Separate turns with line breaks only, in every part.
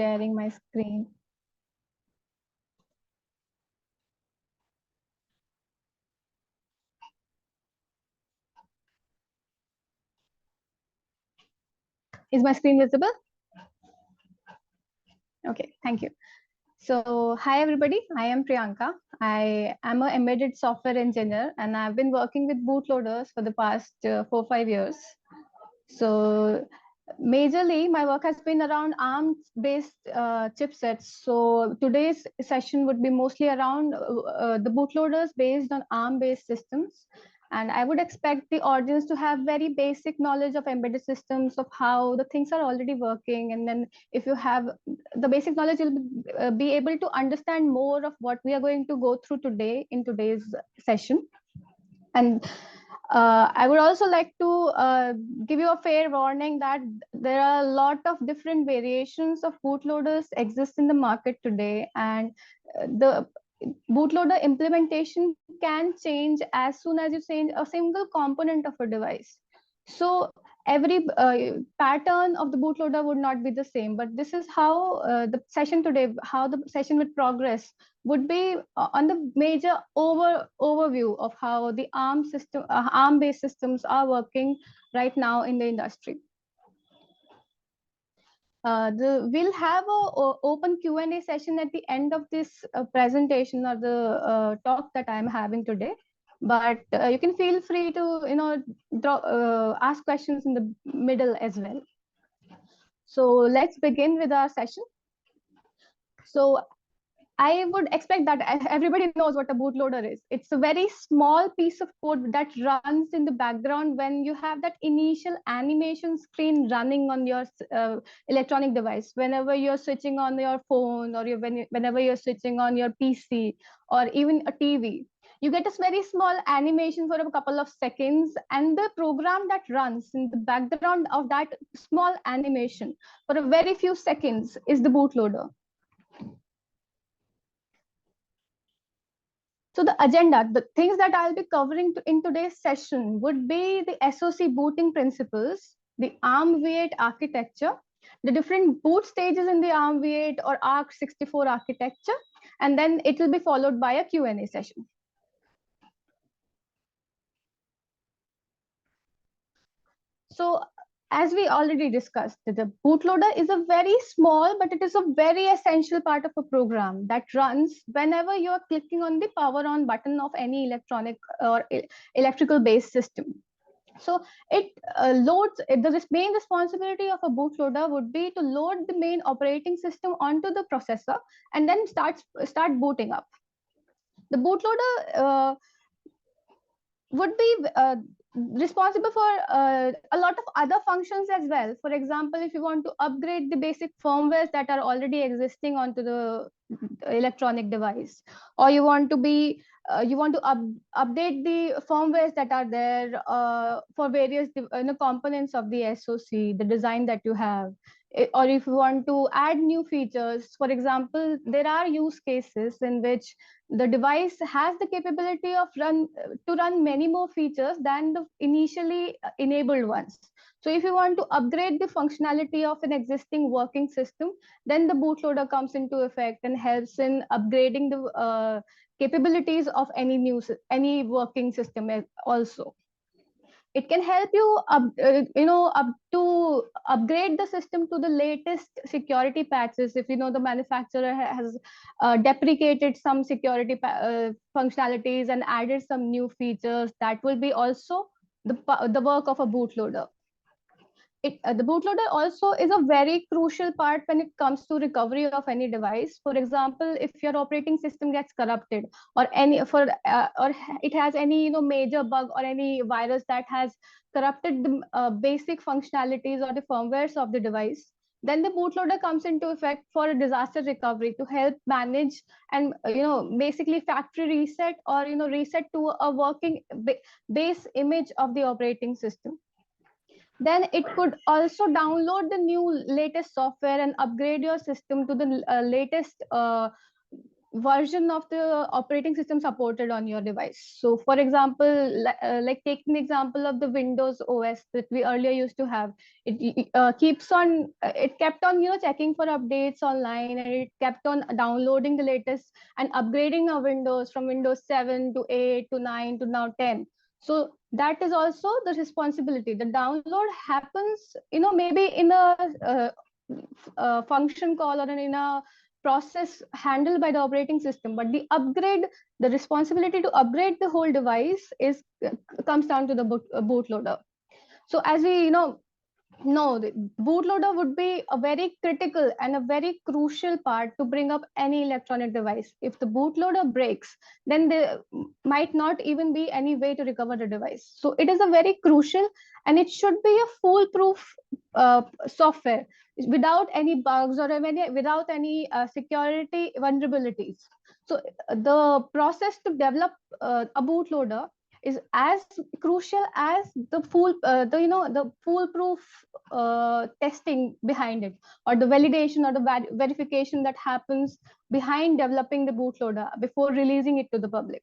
sharing my screen. Is my screen visible? Okay, thank you. So, hi everybody, I am Priyanka. I am an embedded software engineer and I've been working with bootloaders for the past 4-5 years. So, majorly my work has been around ARM-based chipsets. So, today's session would be mostly around the bootloaders based on ARM-based systems. And I would expect the audience to have very basic knowledge of embedded systems, of how the things are already working. And then if you have the basic knowledge, you'll be able to understand more of what we are going to go through today in today's session. And I would also like to give you a fair warning that there are a lot of different variations of bootloaders exist in the market today, and the bootloader implementation can change as soon as you change a single component of a device. So every pattern of the bootloader would not be the same, but this is how the session today, how the session would progress would be on the major overview of how the ARM based systems are working right now in the industry. We'll have a open Q&A session at the end of this presentation or the talk that I'm having today. But you can feel free to ask questions in the middle as well. So let's begin with our session. So I would expect that everybody knows what a bootloader is. It's a very small piece of code that runs in the background when you have that initial animation screen running on your electronic device. Whenever you're switching on your phone, or whenever you're switching on your PC or even a TV, you get a very small animation for a couple of seconds, and the program that runs in the background of that small animation for a very few seconds is the bootloader. So the agenda, the things that I'll be covering in today's session would be the SoC booting principles, the ARM v8 architecture, the different boot stages in the ARM v8 or ARC64 architecture, and then it will be followed by a Q&A session. So as we already discussed, the bootloader is a very small, but it is a very essential part of a program that runs whenever you are clicking on the power on button of any electronic or electrical based system. So it loads, the main responsibility of a bootloader would be to load the main operating system onto the processor and then start booting up. The bootloader would be responsible for a lot of other functions as well. For example, if you want to upgrade the basic firmwares that are already existing onto the electronic device, or you want to update the firmwares that are there for various components of the SoC, the design that you have. Or if you want to add new features, for example, there are use cases in which the device has the capability of to run many more features than the initially enabled ones. So if you want to upgrade the functionality of an existing working system, then the bootloader comes into effect and helps in upgrading the capabilities of any working system also. It can help you to upgrade the system to the latest security patches. If the manufacturer has deprecated some security functionalities and added some new features, that will be also the work of a bootloader. The bootloader also is a very crucial part when it comes to recovery of any device. For example, if your operating system gets corrupted, or or it has any major bug or any virus that has corrupted the basic functionalities or the firmwares of the device, then the bootloader comes into effect for a disaster recovery to help manage and basically factory reset, or reset to a working base image of the operating system. Then it could also download the new latest software and upgrade your system to the latest version of the operating system supported on your device. So for example, like taking the example of the Windows OS that we earlier used to have, it kept on, checking for updates online, and it kept on downloading the latest and upgrading our Windows from Windows 7 to 8 to 9 to now 10. So that is also the responsibility. The download happens, maybe in a function call or in a process handled by the operating system, but the responsibility to upgrade the whole device comes down to the bootloader. So as we no, the bootloader would be a very critical and a very crucial part to bring up any electronic device. If the bootloader breaks, then there might not even be any way to recover the device. So it is a very crucial, and it should be a foolproof software without any bugs or without any security vulnerabilities. So the process to develop a bootloader is as crucial as the foolproof testing behind it, or the validation or the verification that happens behind developing the bootloader before releasing it to the public.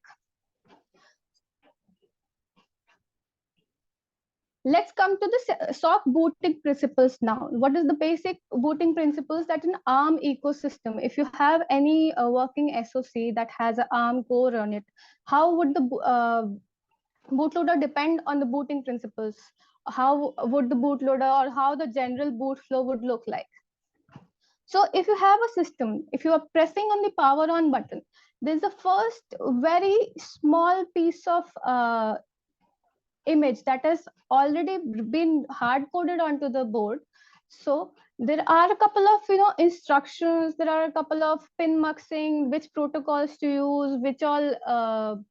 Let's come to the SOC booting principles now. What is the basic booting principles that an ARM ecosystem? If you have any working SoC that has an ARM core on it, how would the bootloader depend on the booting principles? How would the bootloader, or how the general boot flow would look like? So if you have a system, if you are pressing on the power on button, there's a first very small piece of image that has already been hard coded onto the board. So there are a couple of instructions, there are a couple of pin muxing, which protocols to use, which all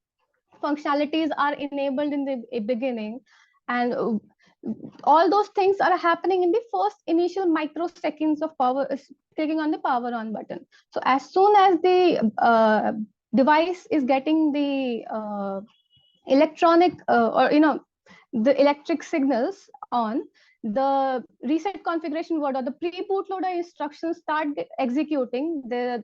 functionalities are enabled in the beginning, and all those things are happening in the first initial microseconds of power clicking on the power on button. So as soon as the device is getting the electronic the electric signals on, the reset configuration word or the pre-bootloader instructions start executing. The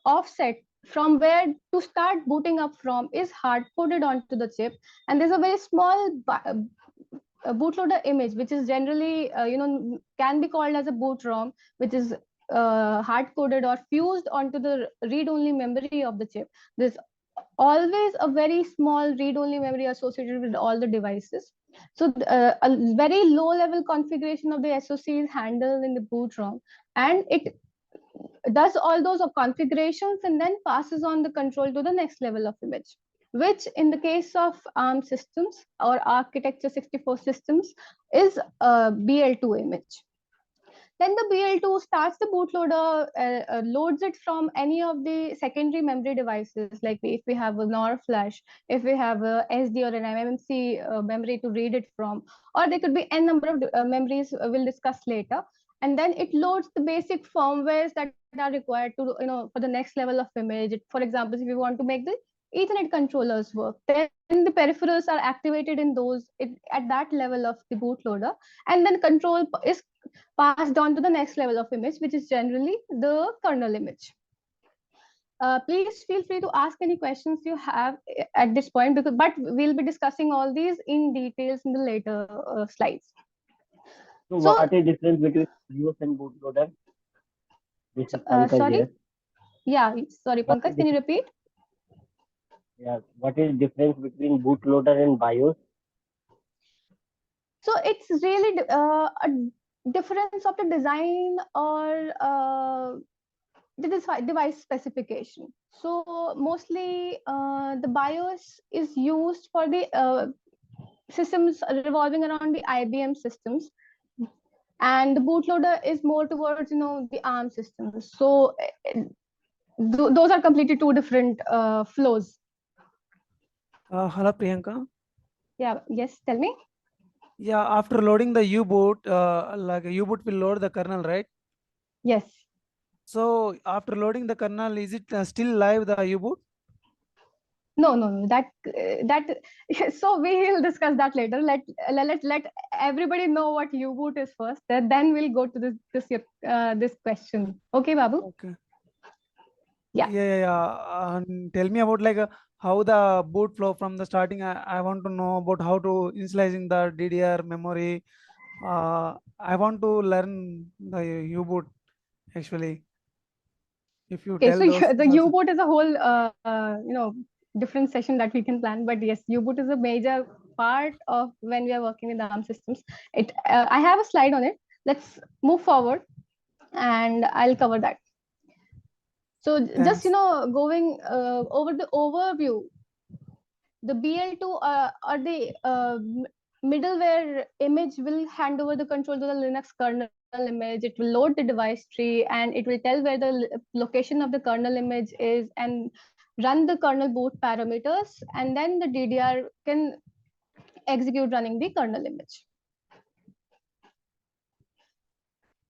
offset from where to start booting up from is hard coded onto the chip, and there's a very small bootloader image, which is generally can be called as a boot ROM, which is hard coded or fused onto the read-only memory of the chip. There's always a very small read-only memory associated with all the devices. So a very low-level configuration of the SoC is handled in the boot ROM, and it does all those configurations and then passes on the control to the next level of image, which in the case of ARM systems or architecture 64 systems is a BL2 image. Then the BL2 starts the bootloader, loads it from any of the secondary memory devices, like if we have a NOR flash, if we have a SD or an MMC memory to read it from, or there could be n number of memories we'll discuss later. And then it loads the basic firmwares that are required to, for the next level of image. For example, if you want to make the Ethernet controllers work, then the peripherals are activated in those at that level of the bootloader, and then control is passed on to the next level of image, which is generally the kernel image. Please feel free to ask any questions you have at this point, but we'll be discussing all these in details in the later slides.
So what is the difference between BIOS and bootloader? This is Pankaj
sorry?
here.
Yeah, sorry, Pankaj, can you repeat?
Yeah, what is the difference between bootloader and BIOS?
So it's really a difference of the design or the device specification. So mostly the BIOS is used for the systems revolving around the IBM systems, and the bootloader is more towards the ARM systems. So those are completely two different flows.
Hello, Priyanka.
Yeah, yes, tell me.
Yeah, after loading the U-boot, like U-boot will load the kernel, right?
Yes.
So after loading the kernel, is it still live, the U-boot?
No. That so we will discuss that later. Let everybody know what U-boot is first. Then we'll go to this question. Okay, Babu.
Okay. Tell me about like how the boot flow from the starting. I want to know about how to initializing the DDR memory. I want to learn the U-boot actually. If you
Okay,
tell
so
those
the
things also.
U-boot is a whole, different session that we can plan. But yes, U-boot is a major part of when we are working with ARM systems. I have a slide on it. Let's move forward, and I'll cover that. So just
Thanks.
going over the overview, the BL2 or the middleware image will hand over the control to the Linux kernel image. It will load the device tree, and it will tell where the location of the kernel image is and run the kernel boot parameters, and then the DDR can execute running the kernel image.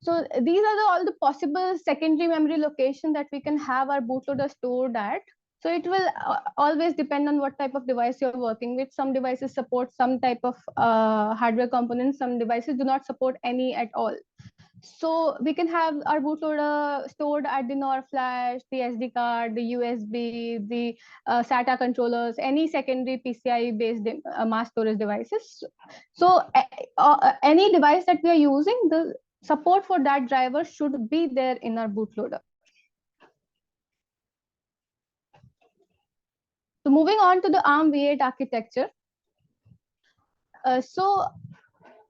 So these are all the possible secondary memory location that we can have our bootloader stored at. So it will always depend on what type of device you're working with. Some devices support some type of hardware components. Some devices do not support any at all. So we can have our bootloader stored at the NOR flash, the SD card, the USB, the SATA controllers, any secondary PCI-based mass storage devices. So any device that we are using, the support for that driver should be there in our bootloader. So moving on to the ARM V8 architecture. So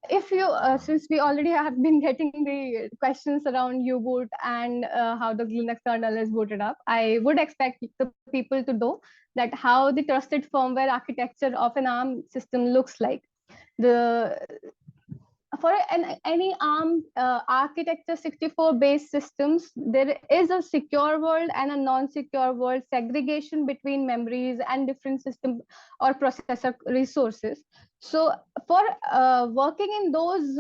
if you, since we already have been getting the questions around U-boot and how the Linux kernel is booted up, I would expect the people to know that how the trusted firmware architecture of an ARM system looks like. For any ARM architecture 64 based systems, there is a secure world and a non-secure world segregation between memories and different system or processor resources. So for working in those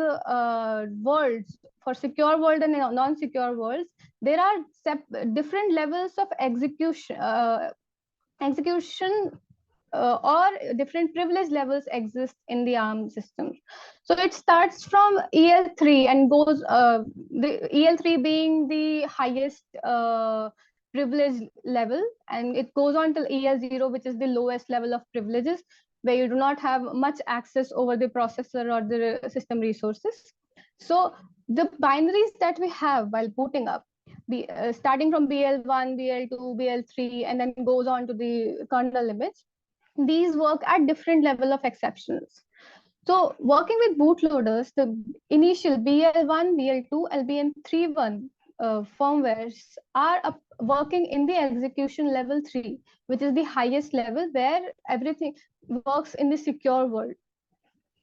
worlds, for secure world and non-secure worlds, there are different levels of execution or different privilege levels exist in the ARM systems. So it starts from EL3 and goes, the EL3 being the highest privilege level, and it goes on till EL0, which is the lowest level of privileges, where you do not have much access over the processor or the system resources. So the binaries that we have while booting up, starting from BL1, BL2, BL3, and then goes on to the kernel image, these work at different level of exceptions. So working with bootloaders, the initial BL1, BL2, LBM31 firmwares are working in the execution level 3, which is the highest level where everything works in the secure world.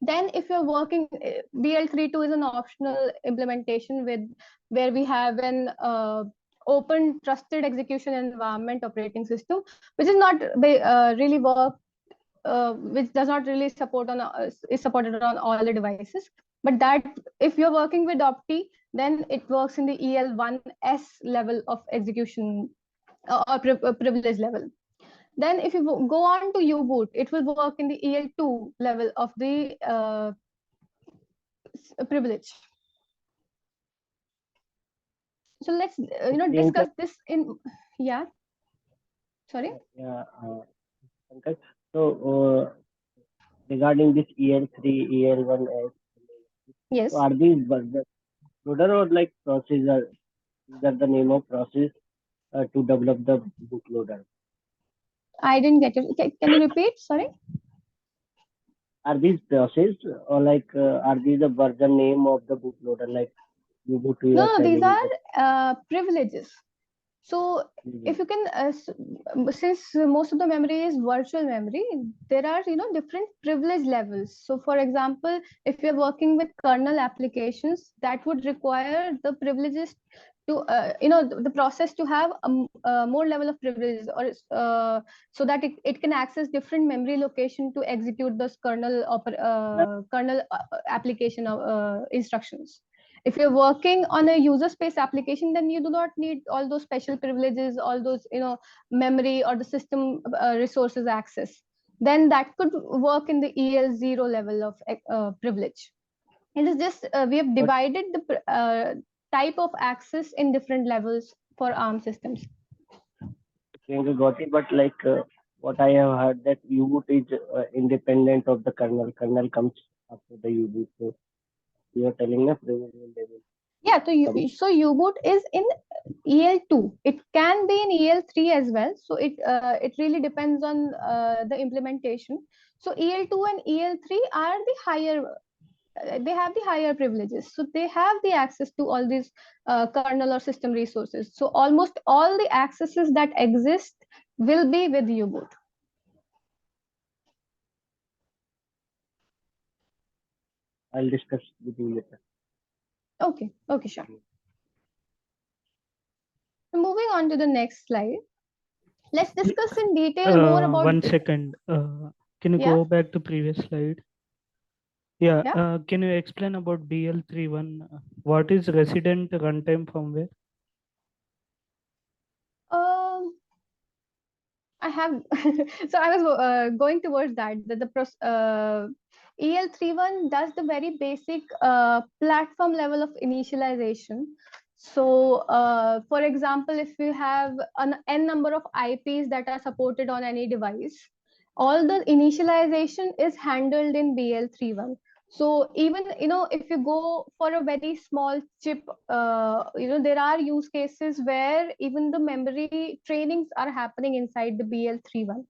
Then if you're working, BL32 is an optional implementation where we have an open trusted execution environment operating system, which is not really work which does not really support on is supported on all the devices. But that if you're working with Opti, then it works in the EL1S level of execution or privilege level. Then if you go on to U-boot, it will work in the EL2 level of the privilege. So let's discuss this in sorry.
Okay. So regarding this EL3, EL1S,
Yes.
so are these bootloader or like processor? Is that the name of process to develop the bootloader?
I didn't get it. Can you repeat? Sorry.
Are these process or like are these the version name of the bootloader? Like U-boot you are
No, these
telling
are privileges. So if you can, since most of the memory is virtual memory, there are different privilege levels. So for example, if you're working with kernel applications, that would require the privileges to the process to have a more level of privileges, or so that it can access different memory location to execute those kernel application instructions. If you're working on a user space application, then you do not need all those special privileges, all those memory or the system resources access. Then that could work in the EL0 level of privilege. It is just we have divided the type of access in different levels for ARM systems.
Priyanka got it, but what I have heard that U-boot is independent of the kernel. Kernel comes after the U-boot. So you are telling us provisional level
Yeah, so
comes.
U-boot is in EL2. It can be in EL3 as well. So it really depends on the implementation. So EL2 and EL3 are the higher, they have the higher privileges. So they have the access to all these kernel or system resources. So almost all the accesses that exist will be with U-boot.
I'll discuss with you later.
Okay, okay, sure. Moving on to the next slide. Let's discuss in detail more about
1 second. Can you
yeah.
go back to previous slide? Yeah.
Yeah.
Can you explain about BL31? What is resident runtime firmware?
Um, I have so I was going towards that EL31 does the very basic platform level of initialization. So for example, if you have an n number of IPs that are supported on any device, all the initialization is handled in BL31. So even if you go for a very small chip, there are use cases where even the memory trainings are happening inside the BL31.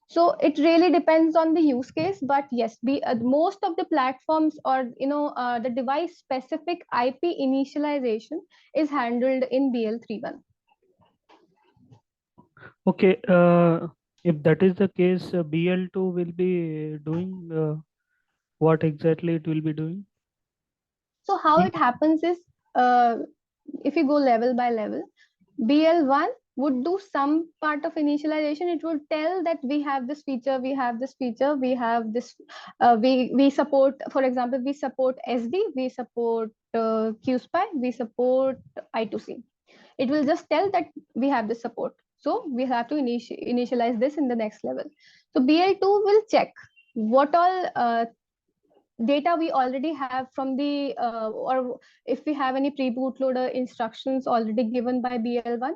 So it really depends on the use case, but yes, most of the platforms or the device specific IP initialization is handled in BL31.
Okay. If that is the case, BL2 will be doing what exactly it will be doing?
So how it happens is, uh, if you go level by level, BL1 would do some part of initialization. It would tell that we have this feature, we have this feature, we have this, we support, for example, we support SD, we support QSPI, we support I2C. It will just tell that we have this support. So we have to initialize this in the next level. So BL2 will check what all data we already have from the or if we have any pre-bootloader instructions already given by BL1,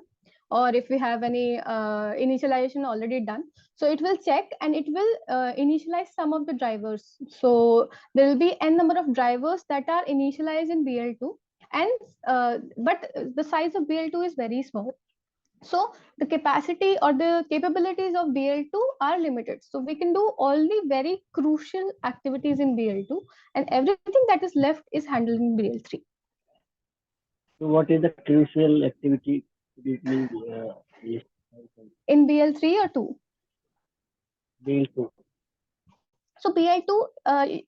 or if we have any initialization already done. So it will check and it will initialize some of the drivers. So there will be n number of drivers that are initialized in BL2, and but the size of BL2 is very small. So the capacity or the capabilities of BL2 are limited. So we can do only very crucial activities in BL2, and everything that is left is handled in BL3.
So what is the crucial activity? Could you please list
In BL3 or 2?
BL2?
So BL2,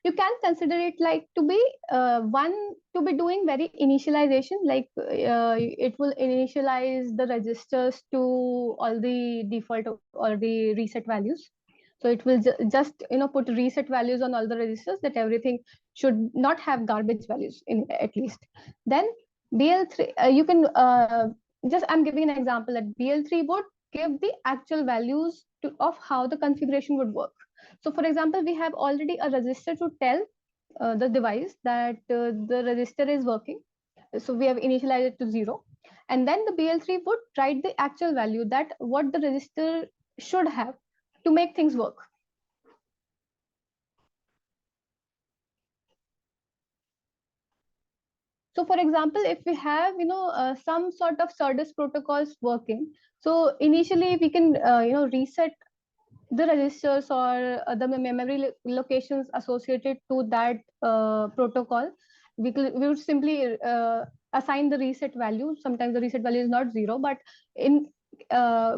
you can consider it like to be one to be doing very initialization, like it will initialize the registers to all the default or the reset values. So it will just put reset values on all the registers, that everything should not have garbage values in at least. Then BL3, you can just, I'm giving an example that BL3 would give the actual values of how the configuration would work. So for example, we have already a register to tell the device that the register is working. So we have initialized it to 0. And then the BL3 would write the actual value, that what the register should have to make things work. So for example, if we have some sort of SerDes protocols working, so initially we can reset the registers or the memory locations associated to that protocol. We would simply assign the reset value. Sometimes the reset value is not 0, but in uh,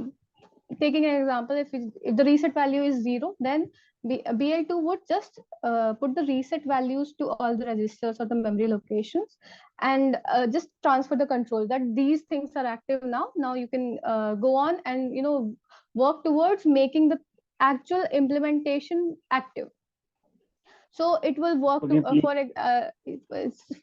taking an example, if the reset value is 0, then BL2 would just put the reset values to all the registers or the memory locations, and just transfer the control that these things are active now. Now you can go on and work towards making the actual implementation active. So it will work
Could you please?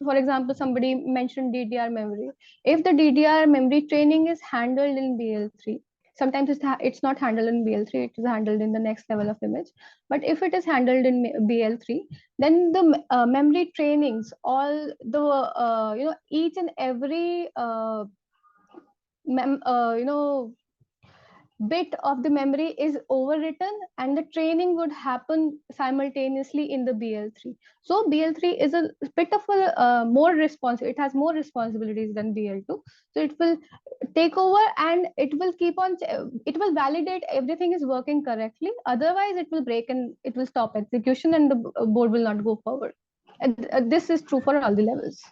for example, somebody mentioned DDR memory. If the DDR memory training is handled in BL3, sometimes it's not handled in BL3, it is handled in the next level of image. But if it is handled in BL3, then the memory trainings, all the each and every bit of the memory is overwritten, and the training would happen simultaneously in the BL3. So BL3 is a bit of a more responsive. It has more responsibilities than BL2. So it will take over, and it will keep on. It will validate everything is working correctly. Otherwise, it will break and it will stop execution, and the board will not go forward. This is true for all the levels.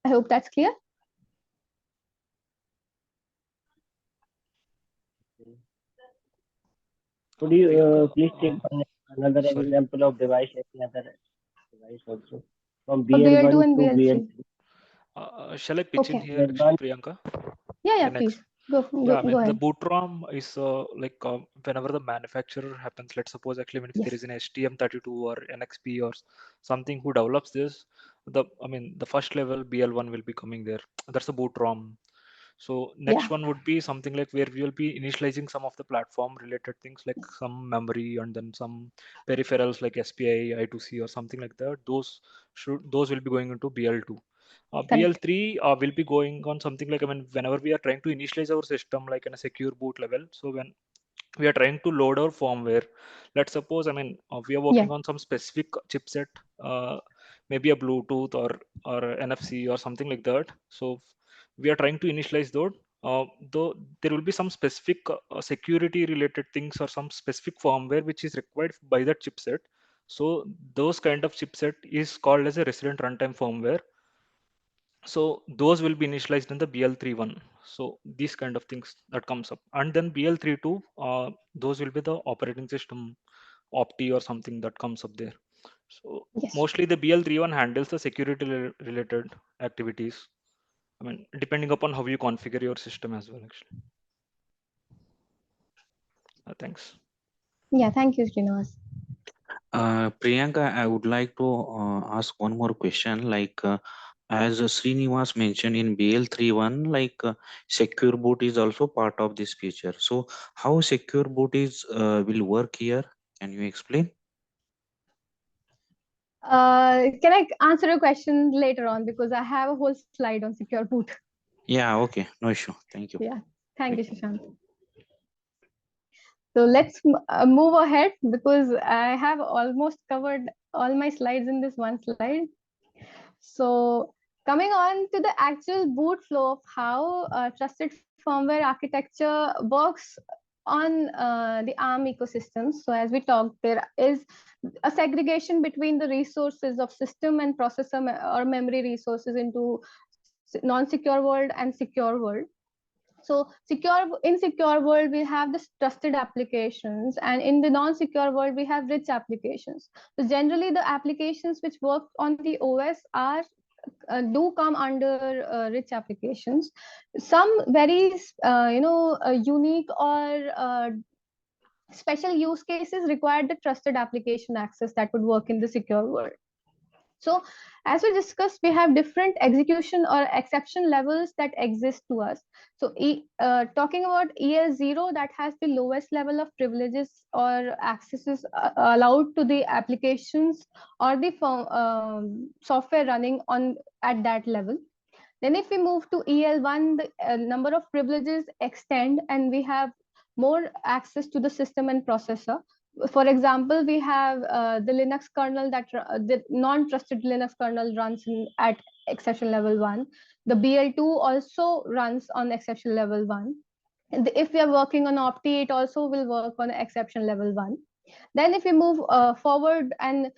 I hope that's clear.
Could you
Priyanka,
please take another
sorry.
example of device, any other device also from
For BL2
BL1
and
to
BL3.
BL3?
Shall I pitch in
Okay.
here actually,
BL1,
Priyanka?
Yeah,
Can I
please
Yeah, I
go
mean the
ahead.
boot ROM is like whenever the manufacturer happens, let's suppose actually when if there
Yes.
is an STM32 or NXP or something who develops this, the first level BL1 will be coming there. That's a boot ROM. So next
Yeah.
one would be something like where we will be initializing some of the platform related things like some memory and then some peripherals like SPI, I2C or something like that. Those will be going into BL2.
Correct.
BL3 will be going on something like, whenever we are trying to initialize our system like in a secure boot level. So when we are trying to load our firmware, let's suppose, we are
Yeah.
working on some specific chipset, maybe a Bluetooth or NFC or something like that. So we are trying to initialize those. Though there will be some specific security related things or some specific firmware which is required by that chipset. So those kind of chipset is called as a resident runtime firmware. So those will be initialized in the BL3 one. So these kind of things that comes up, and then BL32, those will be the operating system opti or something that comes up there. So
Yes.
mostly the BL3 one handles the security related activities. Depending upon how you configure your system as well, actually. Thanks.
Yeah. Thank you, Srinivas.
Priyanka, I would like to ask one more question. As Srinivas mentioned in BL31, secure boot is also part of this feature. So, how secure boot is will work here? Can you explain?
Can I answer your question later on, because I have a whole slide on secure boot.
Yeah, okay, no issue. Thank you.
Yeah. Thank you, Shashank. So let's move ahead, because I have almost covered all my slides in this one slide. So coming on to the actual boot flow of how trusted firmware architecture works on the ARM ecosystem. So as we talked, there is a segregation between the resources of system and processor or memory resources into non-secure world and secure world. So in secure world, we have this trusted applications, and in the non-secure world, we have rich applications. So generally, the applications which work on the OS are do come under rich applications. Some very unique or special use cases require the trusted application access that would work in the secure world. So as we discussed, we have different execution or exception levels that exist to us. So talking about ES0, that has the lowest level of privileges or accesses allowed to the applications or the software running on at that level. Then if we move to EL1, the number of privileges extend, and we have more access to the system and processor. For example, we have the Linux kernel the non-trusted Linux kernel runs at exception level 1. The BL2 also runs on exception level 1. And if we are working on Opti, it also will work on exception level 1. Then if we move forward and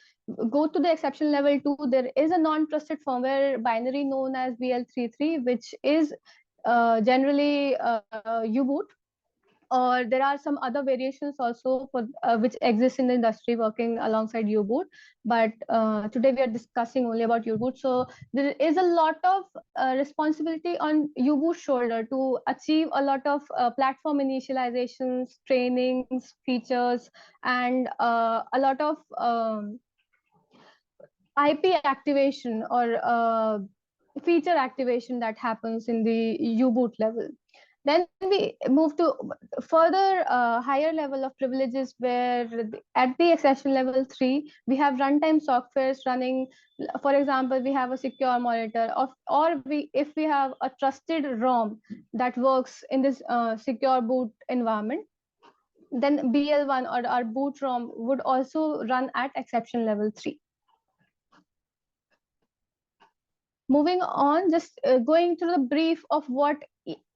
go to the exception level 2, there is a non-trusted firmware binary known as BL33, which is generally U-boot, or there are some other variations also for which exist in the industry working alongside U-boot. But today we are discussing only about U-boot. So there is a lot of responsibility on U-boot shoulder to achieve a lot of platform initializations, trainings, features, and a lot of IP activation or feature activation that happens in the U-boot level. Then we move to further higher level of privileges, where at the accession level 3, we have runtime softwares running. For example, we have a secure monitor, or if we have a trusted ROM that works in this secure boot environment, then BL1 or our boot ROM would also run at exception level 3. Moving on, just going to the brief of what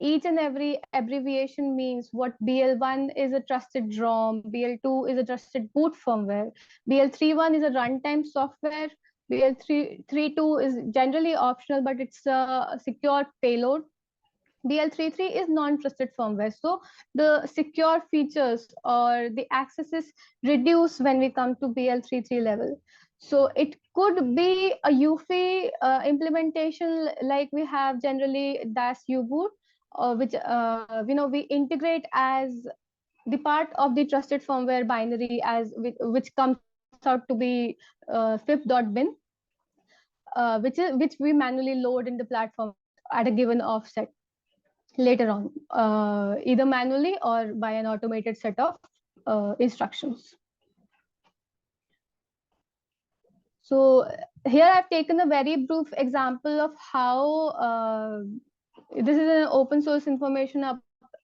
each and every abbreviation means. What BL1 is a trusted ROM, BL2 is a trusted boot firmware, BL31 is a runtime software, BL32 is generally optional, but it's a secure payload. BL33 is non-trusted firmware. So the secure features or the accesses reduce when we come to BL33 level. So it could be a UFI implementation, like we have generally DAS U-boot, which we integrate as the part of the trusted firmware binary, as which comes out to be fib.bin, which we manually load in the platform at a given offset later on, either manually or by an automated set of instructions. So here I've taken a very brief example of how this is an open source information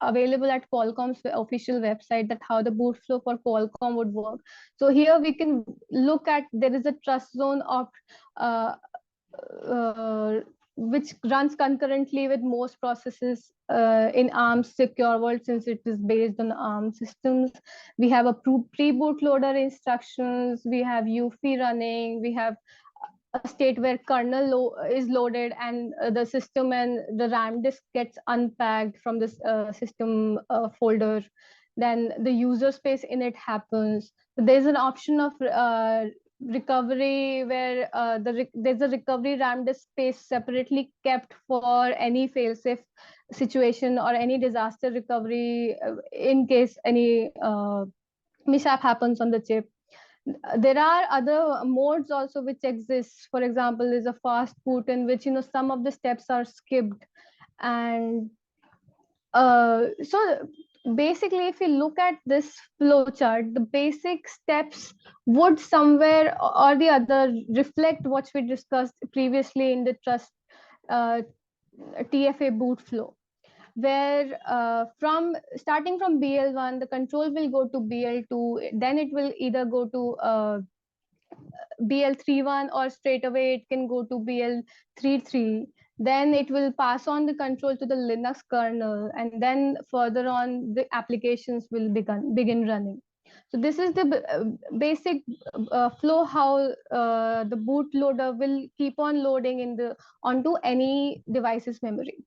available at Qualcomm's official website, that how the boot flow for Qualcomm would work. So here we can look at, there is a trust zone of which runs concurrently with most processes in ARM's secure world, since it is based on ARM systems. We have a pre-bootloader instructions, we have UFI running, we have a state where kernel is loaded, and the system and the RAM disk gets unpacked from this system folder. Then the user space in it happens. There's an option of recovery, where there's a recovery RAM disk space separately kept for any fail-safe situation or any disaster recovery in case any mishap happens on the chip. There are other modes also which exist. For example, is a fast boot, in which some of the steps are skipped. And so basically, if you look at this flow chart, the basic steps would somewhere or the other reflect what we discussed previously in the trust TFA boot flow, where starting from BL1, the control will go to BL2, then it will either go to BL31, or straight away it can go to BL33. Then it will pass on the control to the Linux kernel, and then further on the applications will begin running. So this is the basic flow, how the bootloader will keep on loading onto any device's memory.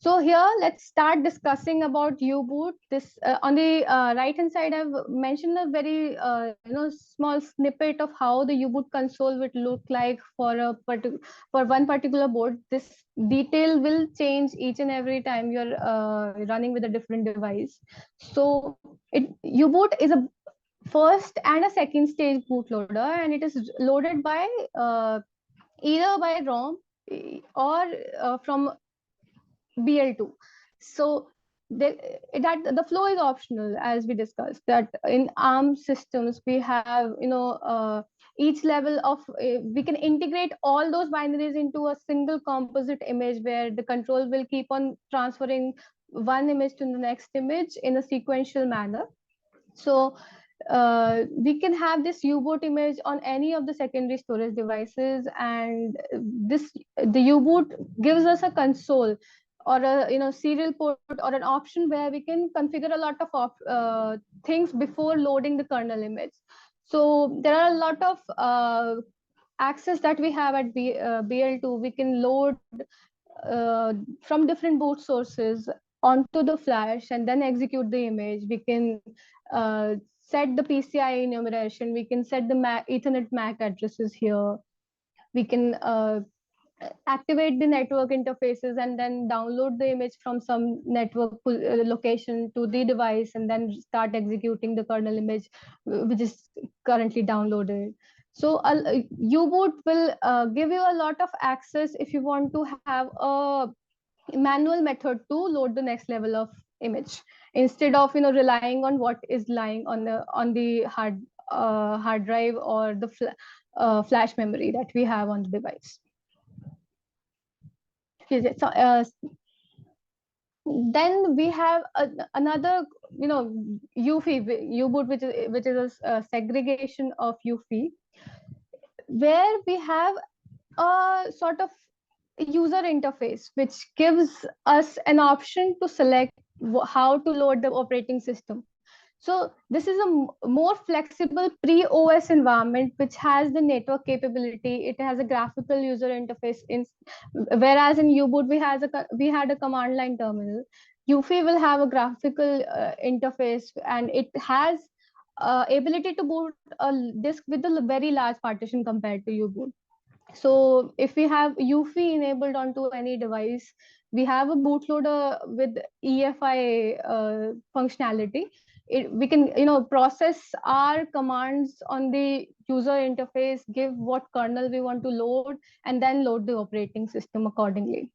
So here, let's start discussing about U-boot. This on the right-hand side, I've mentioned a very small snippet of how the U-boot console would look like for one particular board. This detail will change each and every time you're running with a different device. So U-boot is a first and a second stage bootloader, and it is loaded by either by ROM or from BL2. So the flow is optional, as we discussed, that in ARM systems we have each level of we can integrate all those binaries into a single composite image, where the control will keep on transferring one image to the next image in a sequential manner. So we can have this U-boot image on any of the secondary storage devices, and the U-boot gives us a console or a serial port or an option where we can configure a lot of things before loading the kernel image. So there are a lot of access that we have at BL2. We can load from different boot sources onto the flash and then execute the image. We can set the PCI enumeration. We can set the Ethernet MAC addresses here. We can activate the network interfaces and then download the image from some network location to the device, and then start executing the kernel image which is currently downloaded. So U-boot will give you a lot of access if you want to have a manual method to load the next level of image, instead of relying on what is lying on the hard drive or the flash memory that we have on the device. So, then we have another UFI U-boot, which is a segregation of UFI, where we have a sort of user interface which gives us an option to select how to load the operating system. So this is a more flexible pre-OS environment which has the network capability. It has a graphical user interface. Whereas in U-boot we had a command line terminal. UFI will have a graphical interface, and it has ability to boot a disk with a very large partition compared to U-boot. So if we have UFI enabled onto any device, we have a bootloader with EFI functionality. We can process our commands on the user interface, give what kernel we want to load, and then load the operating system accordingly.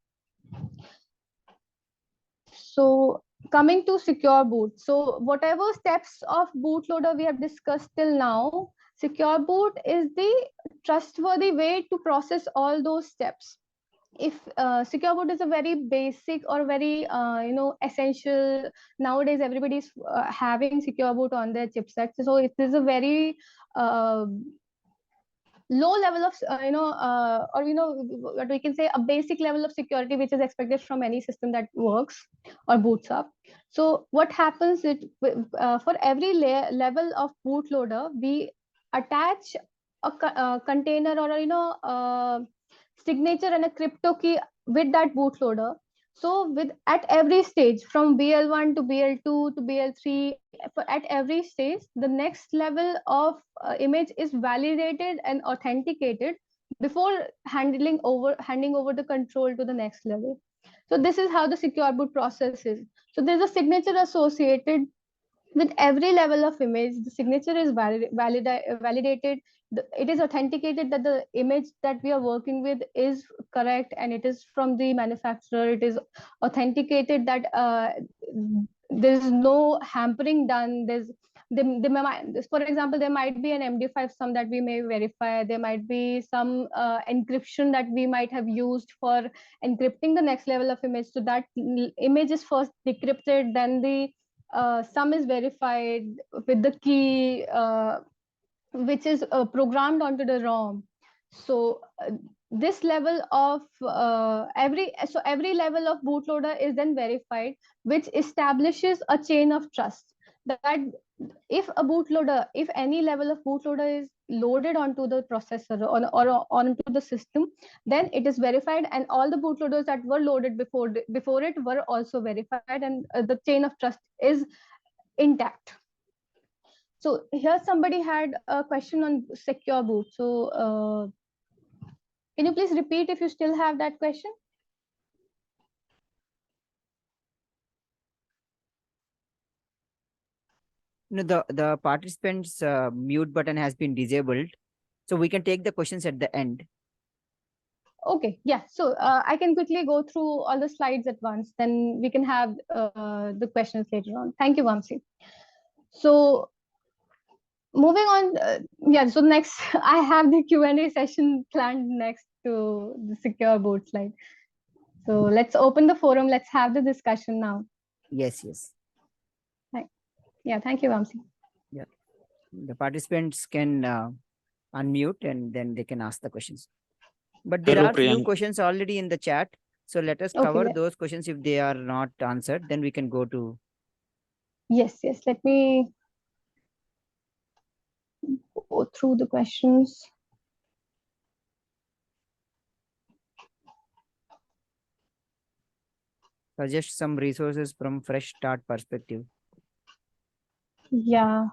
So coming to secure boot, so whatever steps of bootloader we have discussed till now, secure boot is the trustworthy way to process all those steps. If secure boot is a very basic or very essential, nowadays everybody's having secure boot on their chipset, so it is a very low level of what we can say, a basic level of security which is expected from any system that works or boots up. So what happens is, for every level of bootloader, we attach a container or signature and a crypto key with that bootloader. So at every stage, from BL1 to BL2 to BL3, at every stage, the next level of image is validated and authenticated before handing over the control to the next level. So this is how the secure boot process is. So there's a signature associated with every level of image. The signature is validated. It is authenticated that the image that we are working with is correct and it is from the manufacturer. It is authenticated that there's no hampering done. For example, there might be an MD5 sum that we may verify. There might be some encryption that we might have used for encrypting the next level of image. So that image is first decrypted, then the sum is verified with the key which is programmed onto the ROM. So this level of every level of bootloader is then verified, which establishes a chain of trust that if any level of bootloader is loaded onto the processor or onto the system, then it is verified, and all the bootloaders that were loaded before it were also verified, and the chain of trust is intact. So here somebody had a question on secure boot. So can you please repeat if you still have that question?
No, the participants mute button has been disabled, so we can take the questions at the end.
Okay, yeah. So I can quickly go through all the slides at once. Then we can have the questions later on. Thank you, Vamsi. So moving on, yeah. So next, I have the Q&A session planned next to the secure boot slide. So let's open the forum. Let's have the discussion now.
Yes, yes.
Yeah, thank you, Vamsi.
Yeah, the participants can unmute and then they can ask the questions. But there
Hello,
are few
Priyanka.
questions already in the chat. So let us cover those questions. If they are not answered, then we can go to.
Yes, yes. Let me go through the questions.
Suggest some resources from fresh start perspective.
Yeah.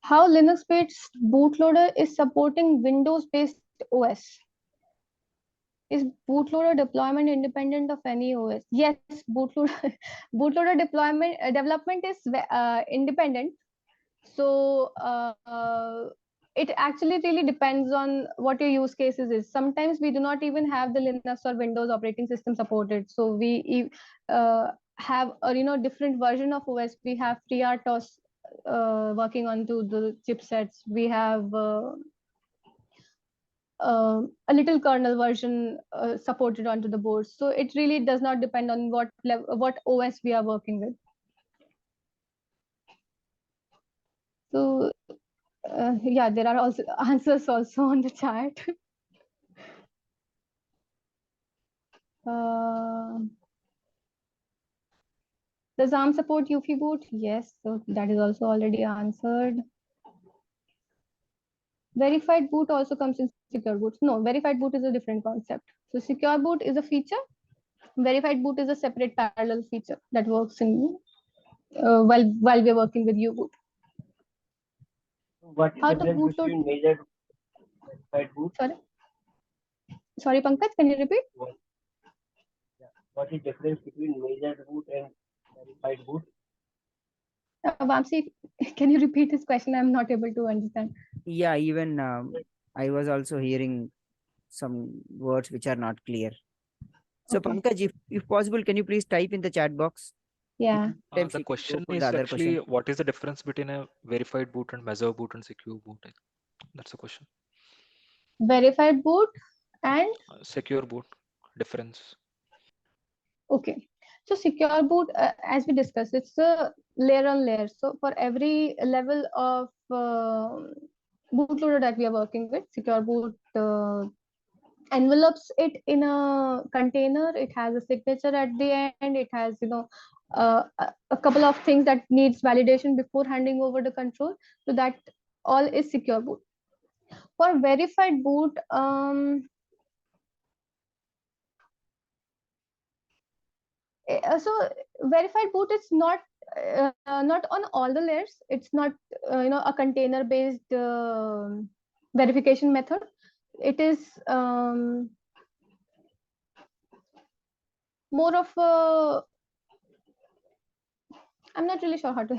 How Linux-based bootloader is supporting Windows-based OS? Is bootloader deployment independent of any OS? Yes, bootloader development is independent. So it actually really depends on what your use cases is. Sometimes we do not even have the Linux or Windows operating system supported. So we have a different version of OS. We have FreeRTOS working onto the chipsets. We have a little kernel version supported onto the board. So it really does not depend on what OS we are working with. So yeah, there are also answers also on the chat. Does ARM support UFI boot? Yes, so that is also already answered. Verified boot also comes in secure boot. No, verified boot is a different concept. So secure boot is a feature. Verified boot is a separate parallel feature that works in while we're working with U-boot.
What is
How
the
the
difference
bootload?
between major verified boot?
Sorry, Pankaj, can you repeat?
What is difference between major boot and verified boot?
Vamsi, can you repeat his question? I'm not able to understand.
Yeah, even I was also hearing some words which are not clear. So
Okay.
Pankaj, if possible, can you please type in the chat box?
Yeah.
The question is actually, what is the difference between a verified boot and measure boot and secure boot? That's the question.
Verified boot and
secure boot difference.
Okay. So secure boot, as we discussed, it's a layer on layer. So for every level of bootloader that we are working with, secure boot envelopes it in a container. It has a signature at the end. It has a couple of things that needs validation before handing over the control. So that all is secure boot. For verified boot, so verified boot is not on all the layers. It's not a container based verification method. It is more of a, I'm not really sure how to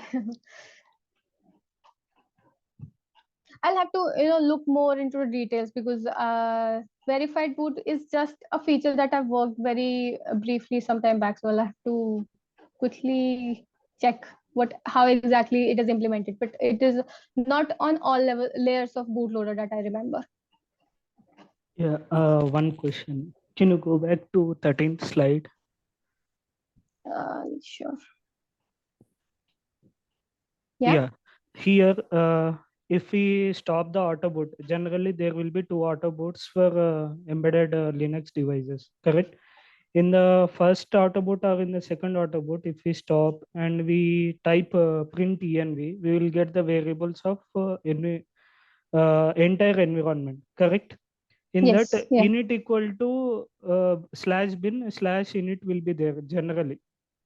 I'll have to look more into the details, because verified boot is just a feature that I've worked very briefly some time back. So I'll have to quickly check how exactly it is implemented. But it is not on all layers of bootloader that I remember.
Yeah, one question. Can you go back to 13th slide?
Sure.
Yeah. Here, if we stop the auto boot, generally there will be two auto boots for embedded Linux devices, correct? In the first auto boot or in the second auto boot, if we stop and we type print env, we will get the variables of entire environment, correct? In that, init equal to /bin /init will be there generally,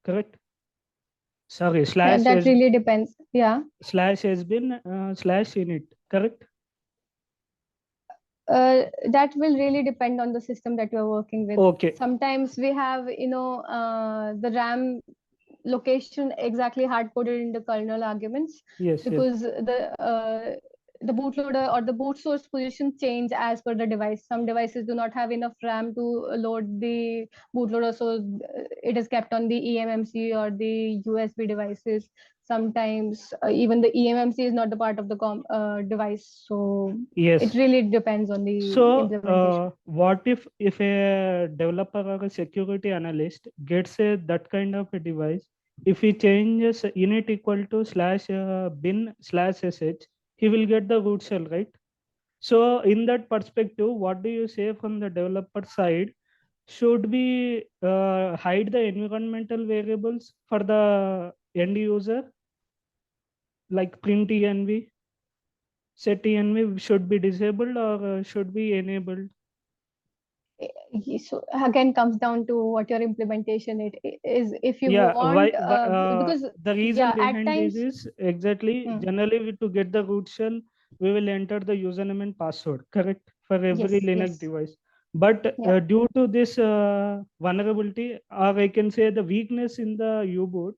correct? Sorry, slash
that really depends. Yeah.
/bin /init, correct?
That will really depend on the system that you're working with.
Okay.
Sometimes we have the RAM location exactly hard coded in the kernel arguments.
Yes.
Because the bootloader or the boot source position change as per the device. Some devices do not have enough RAM to load the bootloader, so it is kept on the eMMC or the USB devices. Sometimes even the eMMC is not the part of the device. So
yes,
it really depends on the implementation.
What if a developer or a security analyst gets that kind of a device, if he changes init equal to /bin /sh, he will get the root shell, right? So in that perspective, what do you say from the developer side? Should we hide the environmental variables for the end user, like print env, set env should be disabled or should be enabled?
So again, comes down to what your implementation is. If you want, because
the reason behind
at times,
this is exactly generally to get the root shell, we will enter the username and password, correct, for every Linux device. But due to this vulnerability, or I can say the weakness in the U-boot,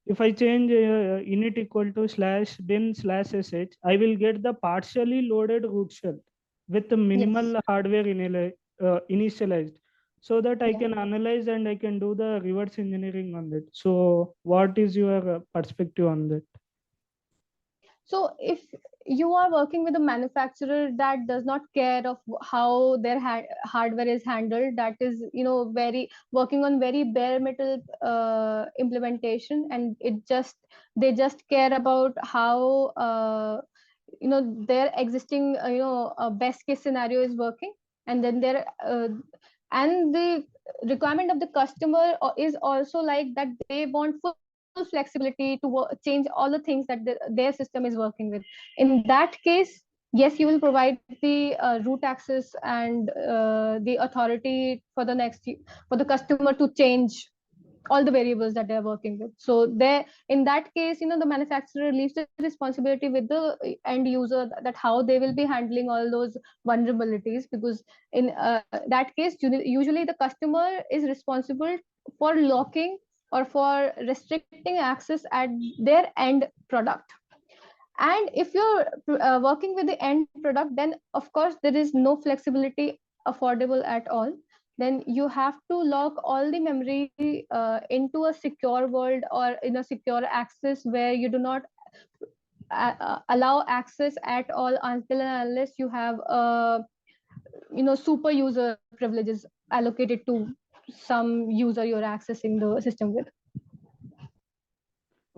If I change init equal to slash bin slash sh, I will get the partially loaded root shell with the minimal
Yes.
hardware initialized, so that I
Yeah.
can analyze and I can do the reverse engineering on it. So what is your perspective on that?
So if you are working with a manufacturer that does not care of how their hardware is handled, that is, very working on very bare metal implementation, and they just care about how their existing best case scenario is working, and then and the requirement of the customer is also like that they want full flexibility to change all the things that their system is working with. In that case, yes, you will provide the root access and the authority for for the customer to change all the variables that they're working with. So there, in that case, the manufacturer leaves the responsibility with the end user, that how they will be handling all those vulnerabilities, because in that case, usually the customer is responsible for locking or for restricting access at their end product. And if you're working with the end product, then of course there is no flexibility affordable at all. Then you have to lock all the memory into a secure world or in a secure access, where you do not allow access at all until and unless you have super user privileges allocated to some user you're accessing the system with.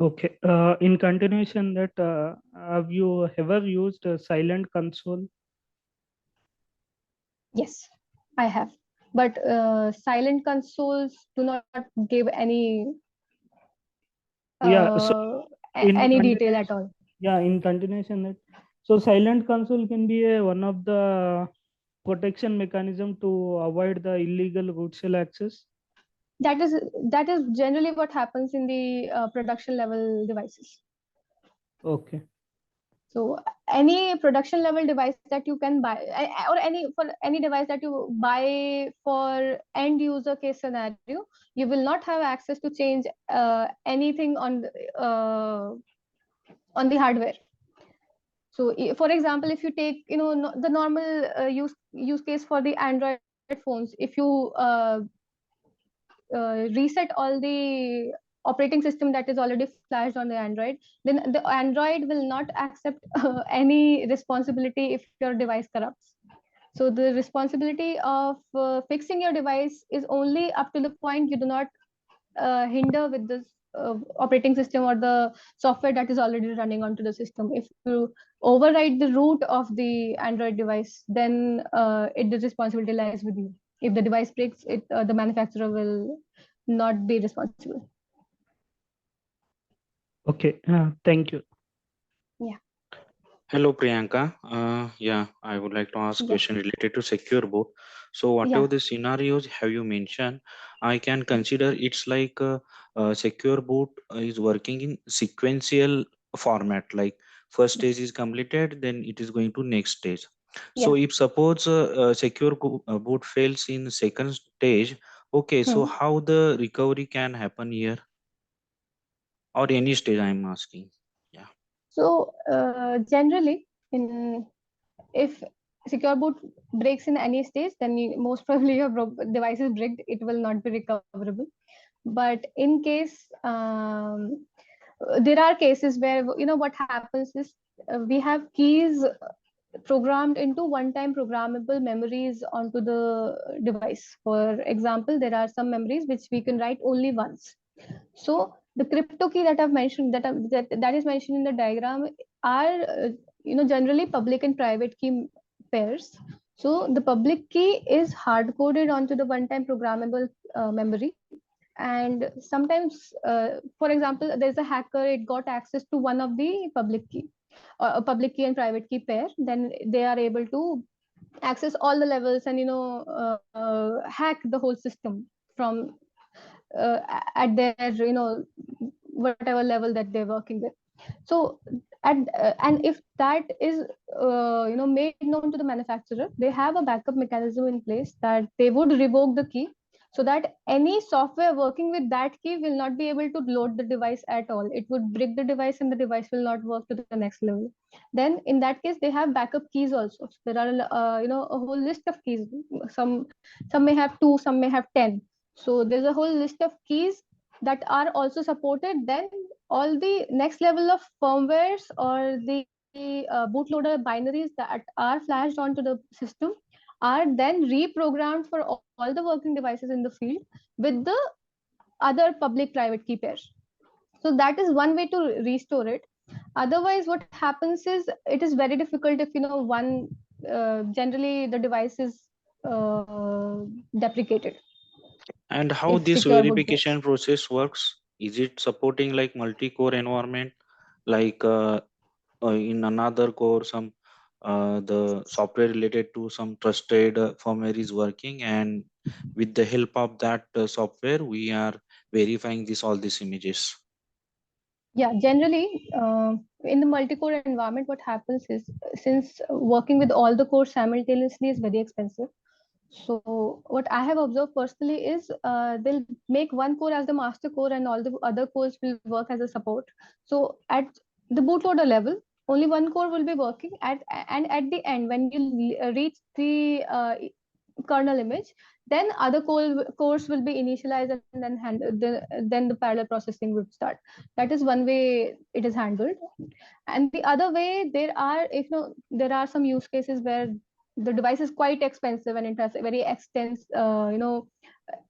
Okay. In continuation, that have you ever used a silent console?
Yes, I have. But silent consoles do not give any
Yeah. So in
any detail at
continuation,
all.
yeah, in continuation that, so silent console can be one of the protection mechanism to avoid the illegal root shell access.
That is generally what happens in the production level devices.
Okay.
So any production level device that you can buy, or any device that you buy for end user case scenario, you will not have access to change anything on the hardware. So for example, if you take the normal use case for the Android phones, if you reset all the operating system that is already flashed on the Android, then the Android will not accept any responsibility if your device corrupts. So the responsibility of fixing your device is only up to the point you do not hinder with this operating system or the software that is already running onto the system. If you override the root of the Android device, then the responsibility lies with you. If the device breaks, the manufacturer will not be responsible.
Okay. Thank you.
Yeah.
Hello, Priyanka. Yeah, I would like to ask
Yeah.
question related to secure boot. So whatever
Yeah.
the scenarios have you mentioned, I can consider it's like secure boot is working in sequential format. Like first stage
Yes.
is completed, then it is going to next stage. So
Yeah.
if suppose boot fails in second stage, okay, so
Hmm.
how the recovery can happen here or any stage? I'm asking. Yeah.
So generally, in if secure boot breaks in any stage, then most probably your device is bricked. It will not be recoverable. But in case there are cases where what happens is we have keys programmed into one-time programmable memories onto the device. For example, there are some memories which we can write only once. So the crypto key that I've mentioned, that is mentioned in the diagram, are generally public and private key pairs. So the public key is hard coded onto the one-time programmable memory. And sometimes, for example, there's a hacker, it got access to one of the public key, a public key and private key pair. Then they are able to access all the levels and hack the whole system from at their whatever level that they're working with. So and if that is made known to the manufacturer, they have a backup mechanism in place that they would revoke the key. so that any software working with that key will not be able to load the device at all. It would break the device and the device will not work to the next level. Then in that case, they have backup keys also. So there are a whole list of keys. Some may have 2, some may have 10. So there's a whole list of keys that are also supported. Then all the next level of firmwares or the bootloader binaries that are flashed onto the system are then reprogrammed for all the working devices in the field with the other public private key pairs. So that is one way to restore it. Otherwise, what happens is it is very difficult if one generally the device is deprecated
And how
if
this
secure boot breaks.
verification process works? Is it supporting like multi-core environment, like in another core, some the software related to some trusted firmware is working, and with the help of that software, we are verifying this all these images.
Yeah, generally, in the multi-core environment, what happens is since working with all the cores simultaneously is very expensive. So what I have observed personally is they'll make one core as the master core and all the other cores will work as a support. So at the bootloader level, only one core will be working and at the end when you reach the kernel image, then other cores will be initialized and then then the parallel processing would start. That is one way it is handled. And the other way, there are there are some use cases where the device is quite expensive and it has a very extensive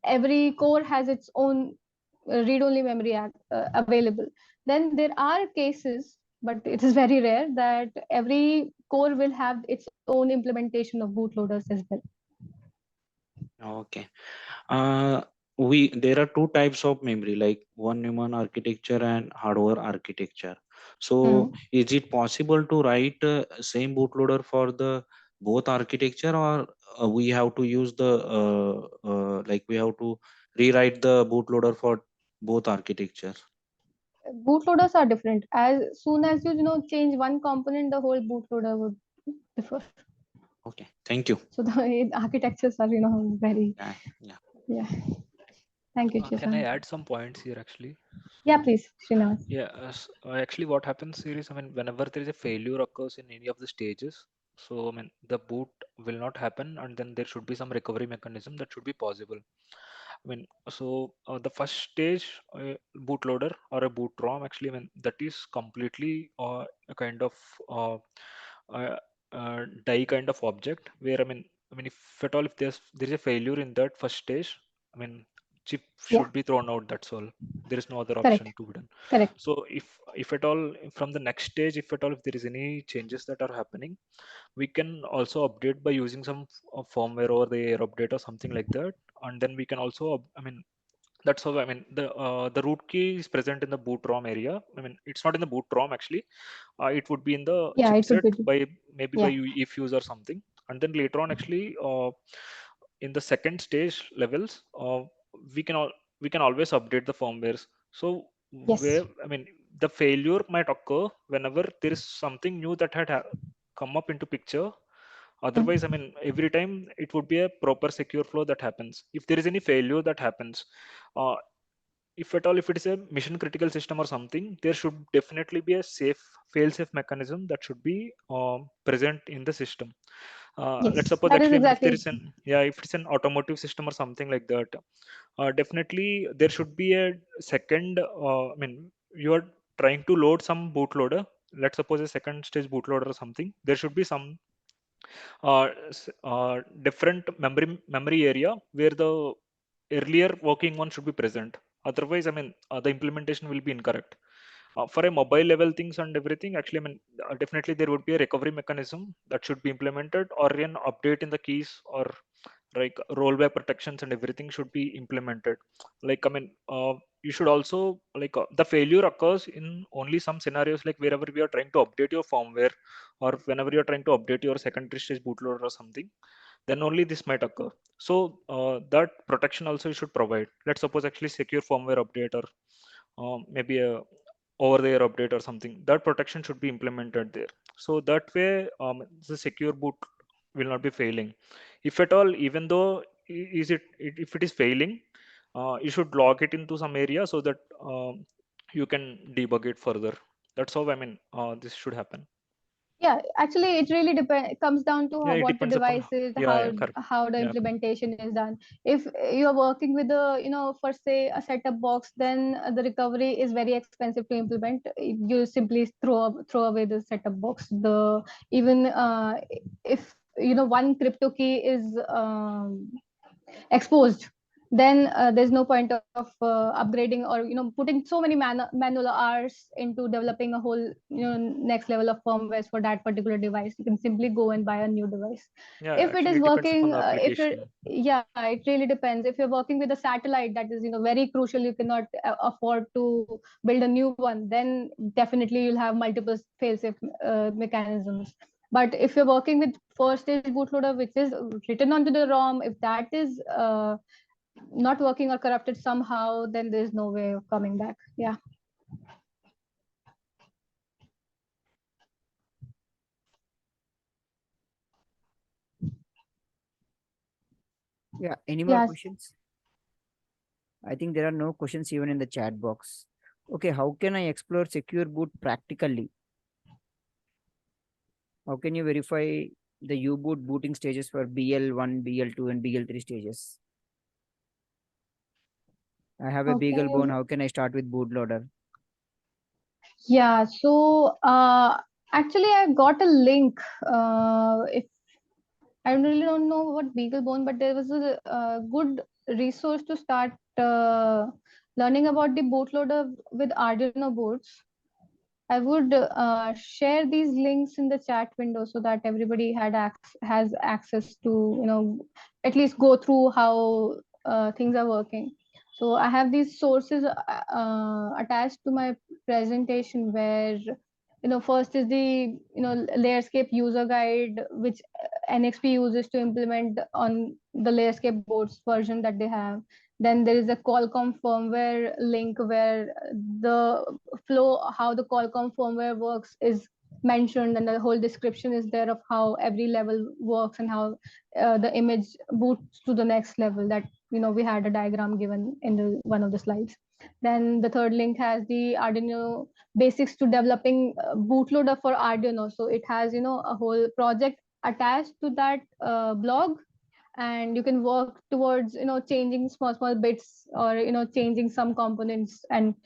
every core has its own read-only memory available. Then there are cases, but it is very rare, that every core will have its own implementation of bootloaders as well.
Okay. Uh, we there are two types of memory, like one human architecture and hardware architecture. So
Hmm.
is it possible to write same bootloader for the both architecture, or we have to use the like we have to rewrite the bootloader for both architecture?
Bootloaders are different. As soon as you change one component, the whole bootloader would differ.
Okay, thank you.
So the architectures are very.
Yeah, yeah.
Yeah. Thank you,
Can I
Shashank.
add some points here actually?
Yeah,
So
please, Srinivas.
yeah, actually, what happens here is, whenever there is a failure occurs in any of the stages, so the boot will not happen, and then there should be some recovery mechanism that should be possible. The first stage, bootloader or a boot ROM, actually, that is completely a kind of uh, uh, die kind of object where if at all if there is a failure in that first stage, I mean, chip
Yeah,
should be thrown out. That's all. There is no other
correct,
option to be done.
correct.
So if at all from the next stage, if at all if there is any changes that are happening, we can also update by using some firmware over the air update or something like that, and then we can also that's how the root key is present in the boot ROM area. It's not in the boot ROM actually. It would be in the
Yeah, it would
chipset
be.
by maybe by
Yeah.
if or something, and then later on actually in the second stage levels, we can all we can always update the firmwares. So
Yes.
where the failure might occur whenever there is something new that had come up into picture. Otherwise,
Mm.
every time it would be a proper secure flow that happens. If there is any failure that happens, uh, if at all if it is a mission critical system or something, there should definitely be a safe fail safe mechanism that should be present in the system. Let's
Yes.
suppose
That is
actually, if there
exactly.
is an yeah if it's an automotive system or something like that, definitely there should be a second you are trying to load some bootloader. Let's suppose a second stage bootloader or something. There should be some different memory area where the earlier working one should be present. Otherwise, the implementation will be incorrect. For a mobile level things and everything, actually, definitely there would be a recovery mechanism that should be implemented, or an update in the keys, or like rollback protections and everything should be implemented. Like you should also like the failure occurs in only some scenarios, like wherever we are trying to update your firmware, or whenever you are trying to update your secondary stage bootloader or something, then only this might occur. So that protection also you should provide. Let's suppose actually secure firmware update, or maybe a over the air update or something, that protection should be implemented there. So that way the secure boot will not be failing. If at all, even though is it if it is failing, you should log it into some area so that you can debug it further. That's how, I mean, this should happen.
Yeah, actually it really comes down to
Yeah, it
what the
depends upon.
device is,
Yeah, correct.
how the
Yeah,
implementation is done. If you're working with a, for say a setup box, then the recovery is very expensive to implement. You simply throw away the setup box. The even if one crypto key is exposed, then there's no point of upgrading or putting so many manual hours into developing a whole next level of firmware for that particular device. You can simply go and buy a new device.
yeah.
If it
Actually,
is
it depends upon
working,
the
if it
application.
yeah, it really depends. If you're working with a satellite, that is very crucial, you cannot afford to build a new one, then definitely you'll have multiple fail-safe mechanisms. But if you're working with first stage bootloader, which is written onto the ROM, if that is not working or corrupted somehow, then there's no way of coming back. Yeah.
Yeah. Any more
Yes.
questions? I think there are no questions even in the chat box. Okay, how can I explore secure boot practically? How can you verify the U-boot booting stages for BL1, BL2, and BL3 stages? I have a BeagleBone. How can I start with bootloader?
Yeah. So actually, I got a link. If I really don't know what BeagleBone, but there was a good resource to start learning about the bootloader with Arduino boards. I would share these links in the chat window so that everybody has access to, at least go through how things are working. So I have these sources attached to my presentation where, first is the, Layerscape user guide, which NXP uses to implement on the Layerscape boards version that they have. Then there is a Qualcomm firmware link where the flow, how the Qualcomm firmware works is mentioned, and the whole description is there of how every level works and how the image boots to the next level. That we had a diagram given in one of the slides. Then the third link has the Arduino basics to developing bootloader for Arduino. So it has a whole project attached to that blog, and you can work towards changing small bits, or changing some components, and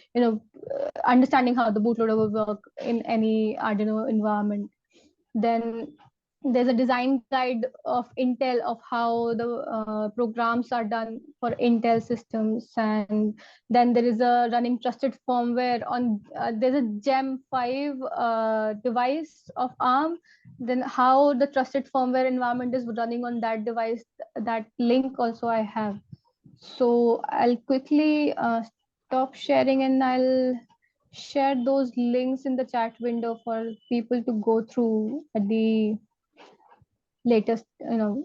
understanding how the bootloader will work in any Arduino environment. Then there's a design guide of Intel of how the programs are done for Intel systems. And then there is a running trusted firmware on there's a gem 5 device of ARM, then how the trusted firmware environment is running on that device. That link also I have. So I'll quickly stop sharing, and I'll share those links in the chat window for people to go through at the latest, so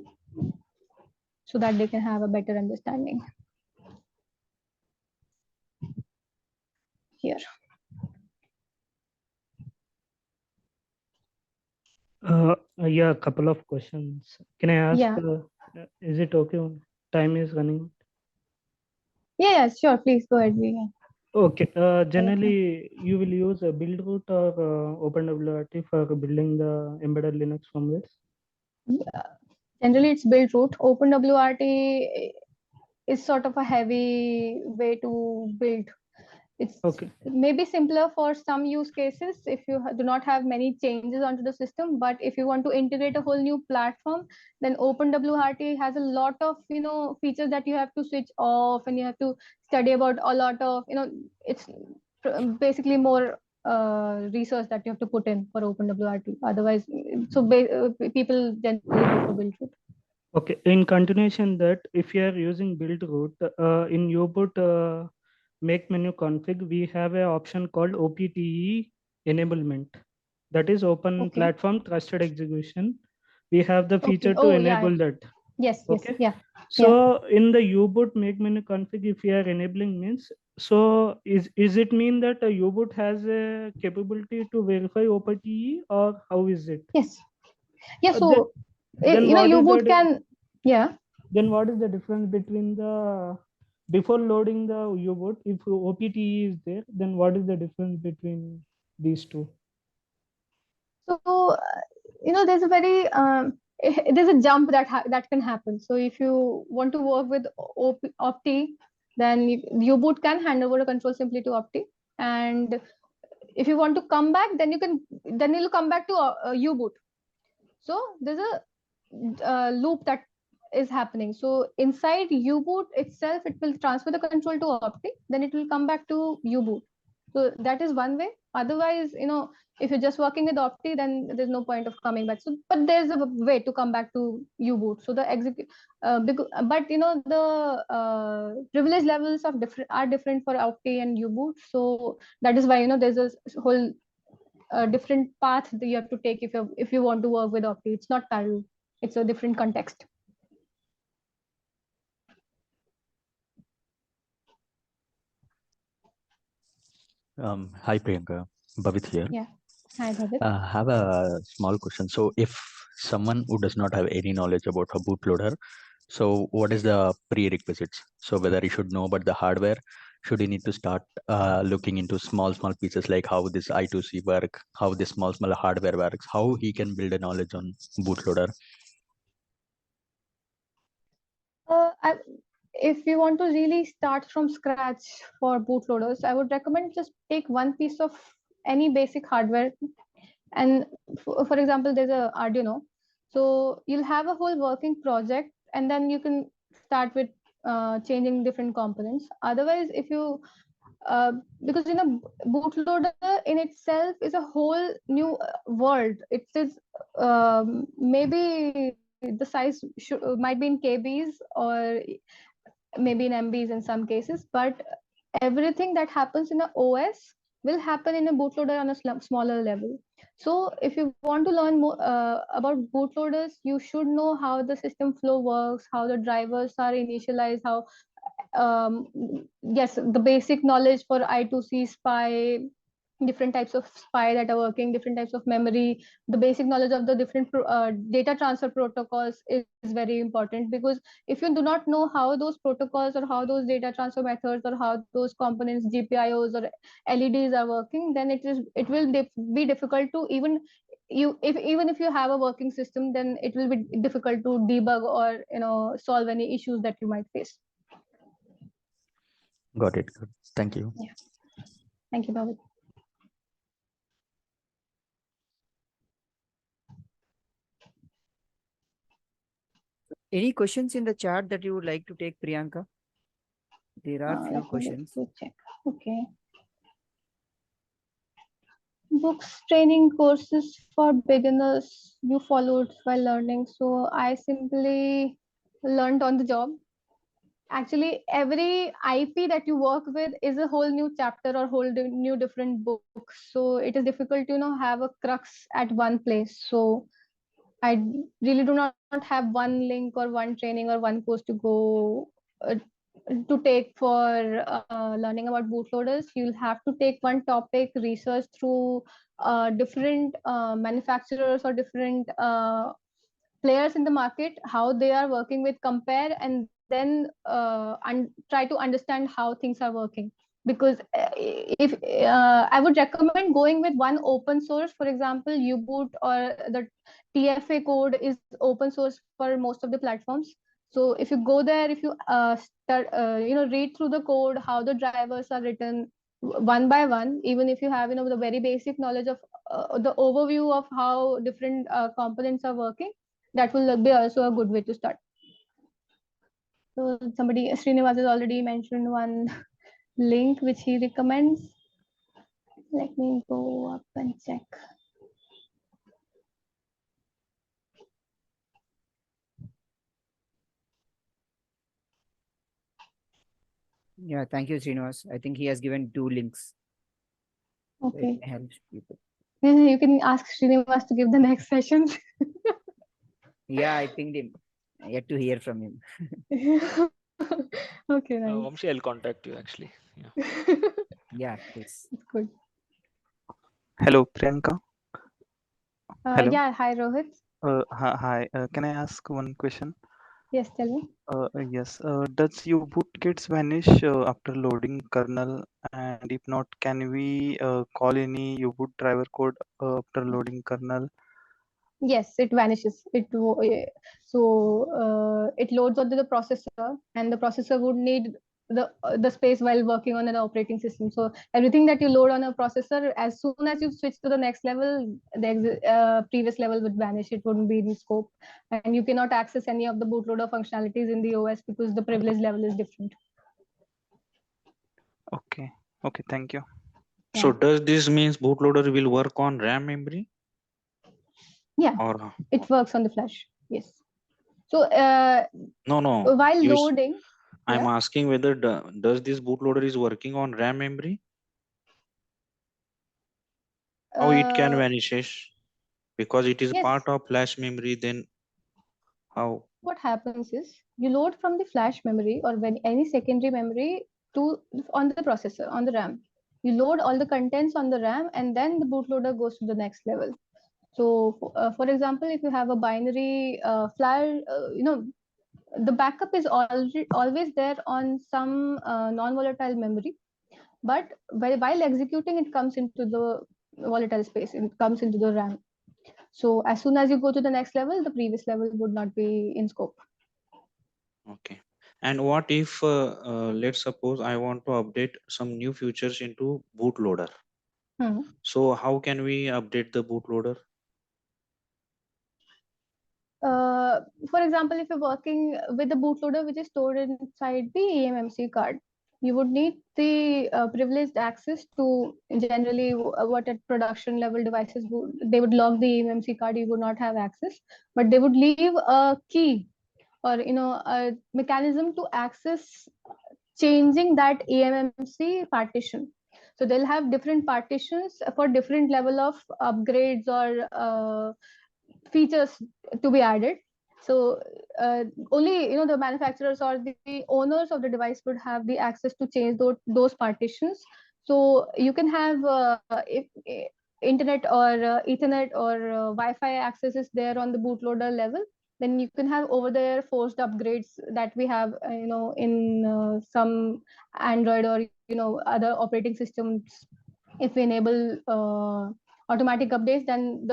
that they can have a better understanding here.
Yeah, a couple of questions. Can I ask?
Yeah.
Is it okay? Time is running.
Yeah, sure. Please go ahead. Yeah.
Okay. Generally, you will use a build root or OpenWRT for building the embedded Linux firmware.
Generally, it's built root. OpenWRT is sort of a heavy way to build. It's
Okay.
maybe simpler for some use cases if you do not have many changes onto the system. But if you want to integrate a whole new platform, then OpenWRT has a lot of features that you have to switch off, and you have to study about a lot of it's basically more research that you have to put in for OpenWRT. Otherwise, people generally go for build root.
Okay. In continuation, that if you are using build root in U-boot make menu config, we have an option called OPTE enablement. That is Open Platform Trusted Execution. We have the feature to enable that.
Yes.
Okay.
Yeah.
So in the U-boot make menu config, if you are enabling means, so is it mean that a U-boot has a capability to verify OPTE, or how is it?
Yes. Yeah.
Then
So
what is
U-boot
the
can. Yeah.
then what is the difference between the before loading the U-boot? If OPT is there, then what is the difference between these two?
So there's a very there's a jump that can happen. So if you want to work with Opti, then U-boot can hand over the control simply to Opti, and if you want to come back, then you'll come back to U-boot. So there's a loop that is happening. So inside U-boot itself, it will transfer the control to Opti, then it will come back to U-boot. So that is one way. Otherwise, if you're just working with Opti, then there's no point of coming back. So, but there's a way to come back to U-boot. So the but the privilege levels are different for Opti and U-boot. So that is why there's a whole different path that you have to take if you want to work with Opti. It's not parallel. It's a different context.
Hi Priyanka, Bhavit here.
Yeah. Hi, Bhavit.
I have a small question. So if someone who does not have any knowledge about a bootloader, so what is the prerequisites? So whether he should know about the hardware, should he need to start looking into small pieces like how this I2C work, how this small hardware works, how he can build a knowledge on bootloader?
If you want to really start from scratch for bootloaders, I would recommend just take one piece of any basic hardware. And for example, there's a Arduino. So you'll have a whole working project, and then you can start with changing different components. Otherwise, if you because bootloader in itself is a whole new world. It is maybe the size might be in KBs or maybe in MBs in some cases, but everything that happens in a OS will happen in a bootloader on a smaller level. So if you want to learn more about bootloaders, you should know how the system flow works, how the drivers are initialized, how yes, the basic knowledge for I2C SPI, different types of SPI that are working, different types of memory, the basic knowledge of the different data transfer protocols is very important, because if you do not know how those protocols or how those data transfer methods or how those components, GPIOs or LEDs are working, then it will be difficult to even if you have a working system, then it will be difficult to debug or solve any issues that you might face.
Got it. Good. Thank you.
Yeah. Thank you, Bhavit.
Any questions in the chat that you would like to take, Priyanka? There are few questions.
Check. Okay. Books, training courses for beginners you followed while learning. So I simply learned on the job. Actually, every IP that you work with is a whole new chapter or whole new different book. So it is difficult to have a crux at one place. So I really do not have one link or one training or one course to go to take for learning about bootloaders. You'll have to take one topic, research through different manufacturers or different players in the market, how they are working with, compare, and then try to understand how things are working. Because if I would recommend going with one open source, for example, U-boot or the TFA code is open source for most of the platforms. So if you go there, if you start, read through the code, how the drivers are written one by one, even if you have the very basic knowledge of the overview of how different components are working, that will be also a good way to start. So Srinivas has already mentioned one link which he recommends. Let me go up and check.
Yeah, thank you, Srinivas. I think he has given 2 links.
Okay.
It helps people.
You can ask Srinivas to give the next session.
Yeah, I think they yet to hear from him.
Okay, nice.
Vamshi, I'll contact you actually. Yeah.
Yeah, please.
It's good.
Hello, Priyanka. Hello.
Yeah, hi Rohit.
Hi. Can I ask one question?
Yes, tell me.
Yes. Does U-boot gets vanish after loading kernel? And if not, can we call any U-boot driver code after loading kernel?
Yes, it vanishes. It loads onto the processor, and the processor would need the space while working on an operating system. So everything that you load on a processor, as soon as you switch to the next level, the previous level would vanish. It wouldn't be in scope, and you cannot access any of the bootloader functionalities in the OS because the privilege level is different.
Okay. Okay. Thank you.
So
Yeah.
does this means bootloader will work on RAM memory
Yeah,
or
it works on the flash. Yes. So
no?
while
You
loading,
I'm
yeah.
asking whether does this bootloader is working on RAM memory? How it can
Uh,
vanishes? Because it is
yes,
part of flash memory, then how?
what happens is you load from the flash memory or when any secondary memory to on the processor on the RAM. You load all the contents on the RAM, and then the bootloader goes to the next level. So, for example, if you have a binary flash, the backup is always there on some non-volatile memory, but while executing, it comes into the volatile space. It comes into the RAM. So as soon as you go to the next level, the previous level would not be in scope.
Okay. And what if let's suppose I want to update some new features into bootloader.
Hmm.
So how can we update the bootloader?
For example, if you're working with the bootloader which is stored inside the eMMC card, you would need the privileged access to generally what at production level devices they would lock the eMMC card. You would not have access, but they would leave a key or a mechanism to access changing that eMMC partition. So they'll have different partitions for different level of upgrades or features to be added. So only the manufacturers or the owners of the device would have the access to change those partitions. So you can have if internet or ethernet or wi-fi access is there on the bootloader level, then you can have over there forced upgrades that we have in some android or other operating systems. If we enable automatic updates, then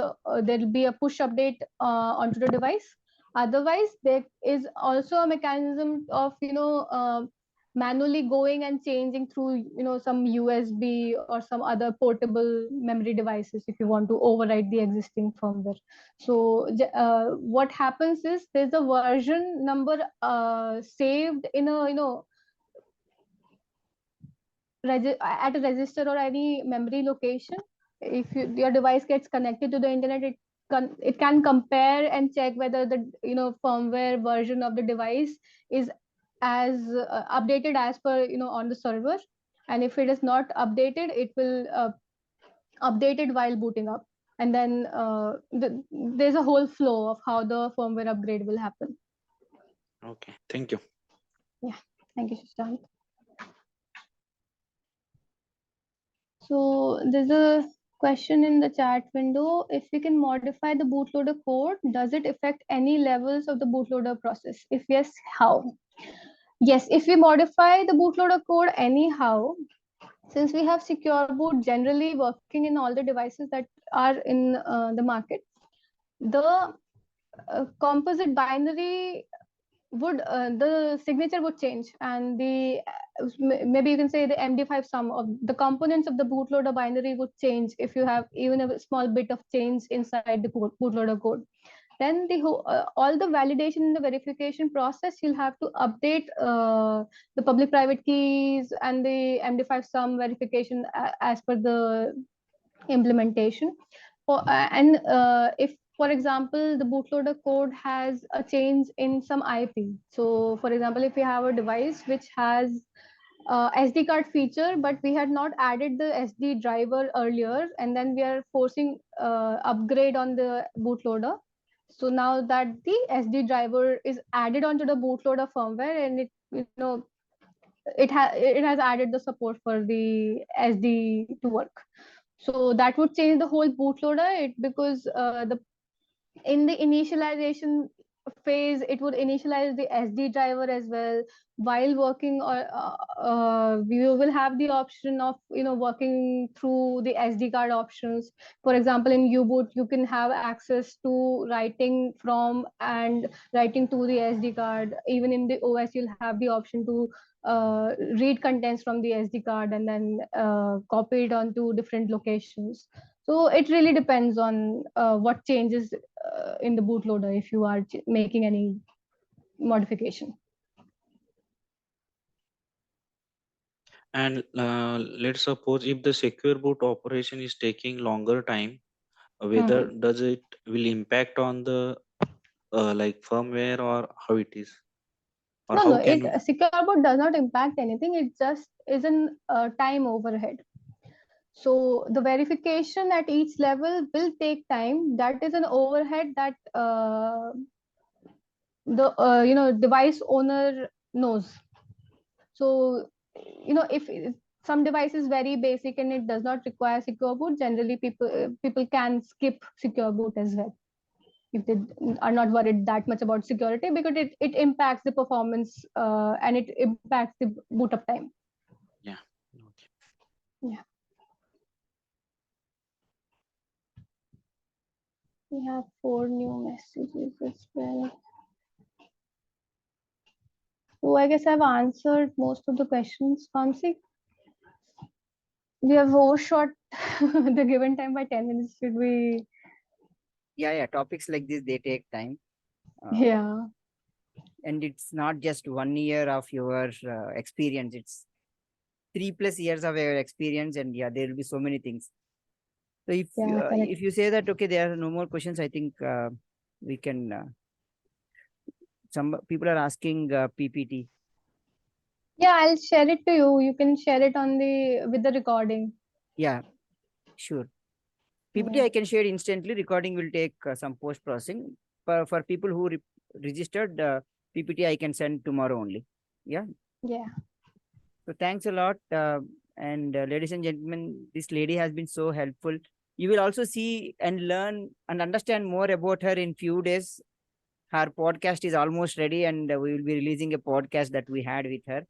there'll be a push update onto the device. Otherwise, there is also a mechanism of manually going and changing through some USB or some other portable memory devices if you want to override the existing firmware. So what happens is there's a version number saved in a at a register or any memory location. If your device gets connected to the internet, it can compare and check whether the firmware version of the device is as updated as per on the server, and if it is not updated, it will update it while booting up, and then there's a whole flow of how the firmware upgrade will happen.
Okay, thank you.
Yeah, thank you, Shashank. So there's a question in the chat window. If we can modify the bootloader code, does it affect any levels of the bootloader process? If yes, how? Yes, if we modify the bootloader code anyhow, since we have secure boot generally working in all the devices that are in the market, the composite binary would the signature would change, and the maybe you can say the MD5 sum of the components of the bootloader binary would change if you have even a small bit of change inside the bootloader code. Then all the validation and the verification process, you'll have to update the public private keys and the MD5 sum verification as per the implementation. If, for example, the bootloader code has a change in some IP. So, for example, if you have a device which has SD card feature, but we had not added the SD driver earlier, and then we are forcing upgrade on the bootloader. So now that the SD driver is added onto the bootloader firmware, and it has added the support for the SD to work. So that would change the whole bootloader, because the in the initialization phase, it would initialize the SD driver as well. While working, or you will have the option of working through the SD card options. For example, in U-boot, you can have access to writing from and writing to the SD card. Even in the OS, you'll have the option to read contents from the SD card and then copy it onto different locations. So it really depends on what changes in the bootloader if you are making any modification.
And let's suppose if the secure boot operation is taking longer time, whether does it will impact on the like firmware, or how it is, or
No,
how
it
can
secure boot does not impact anything. It just is an time overhead. So the verification at each level will take time. That is an overhead that the device owner knows. So if some device is very basic and it does not require secure boot, generally people can skip secure boot as well if they are not worried that much about security, because it impacts the performance and it impacts the boot up time.
yeah, okay.
Yeah. We have 4 new messages as well. So I guess I've answered most of the questions, Kamsi. We have overshot the given time by 10 minutes. Should we?
Yeah, topics like this, they take time.
Yeah.
And it's not just 1 year of your experience, it's 3+ years of your experience, and yeah, there will be so many things. So if you say that okay, there are no more questions, I think we can. Some people are asking PPT.
Yeah, I'll share it to you. You can share it with the recording.
Yeah, sure. PPT I can share instantly. Recording will take some post processing. For people who registered, PPT I can send tomorrow only. Yeah.
Yeah.
So thanks a lot. And ladies and gentlemen, this lady has been so helpful. You will also see and learn and understand more about her in few days. Her podcast is almost ready, and we will be releasing a podcast that we had with her.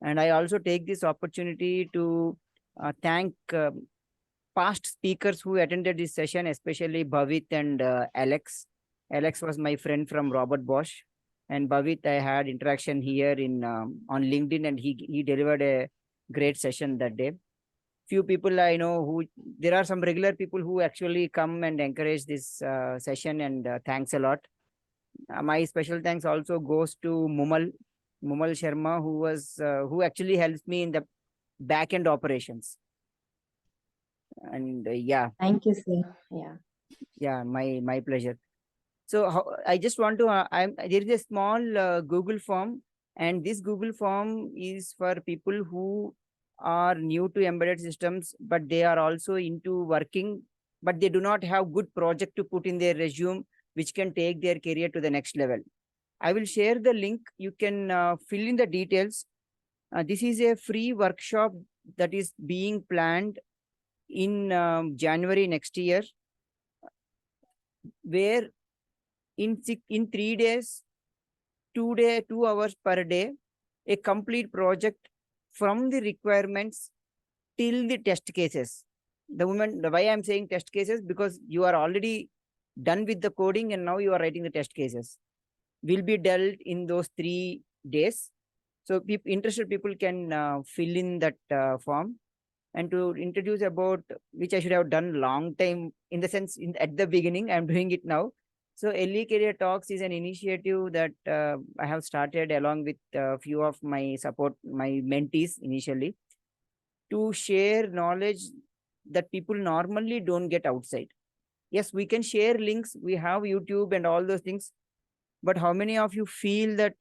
And I also take this opportunity to thank past speakers who attended this session, especially Bhavit and Alex. Alex was my friend from Robert Bosch, and Bhavit I had interaction here in on LinkedIn, and he delivered a great session that day. Few people I know who there are some regular people who actually come and encourage this session, and thanks a lot. My special thanks also goes to Mumal Sharma, who actually helps me in the back end operations. And yeah,
thank you, sir.
Yeah, my pleasure. So I just want to there is a small Google form, and this Google form is for people who are new to embedded systems, but they are also into working, but they do not have good project to put in their resume, which can take their career to the next level. I will share the link. You can fill in the details. This is a free workshop that is being planned in January next year, where in 3 days, 2 hours per day, a complete project from the requirements till the test cases. Why I'm saying test cases, because you are already done with the coding and now you are writing the test cases, will be dealt in those 3 days. So interested people can fill in that form. And to introduce about, which I should have done long time, in the sense at the beginning, I'm doing it now. So LE Career Talks is an initiative that I have started along with a few of my mentees initially, to share knowledge that people normally don't get outside. Yes, we can share links. We have YouTube and all those things. But how many of you feel that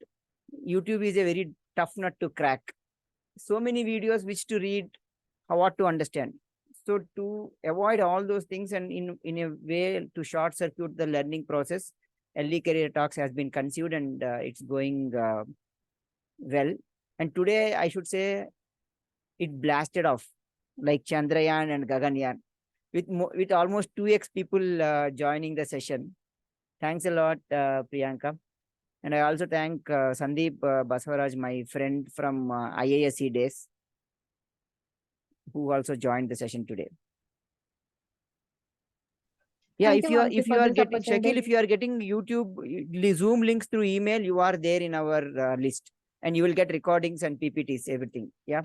YouTube is a very tough nut to crack? So many videos which to read, what to understand. So to avoid all those things, and in a way to short circuit the learning process, LE Career Talks has been conceived, and it's going well. And today I should say it blasted off like Chandrayaan and Gaganyaan, with almost 2x people joining the session. Thanks a lot, Priyanka. And I also thank Sandeep Basavaraj, my friend from IASC days, who also joined the session today. Yeah,
Thank
if
you,
you are
Vamsi, for this
getting
opportunity.
Shakil, if you are getting YouTube Zoom links through email, you are there in our list, and you will get recordings and PPTs, everything. Yeah.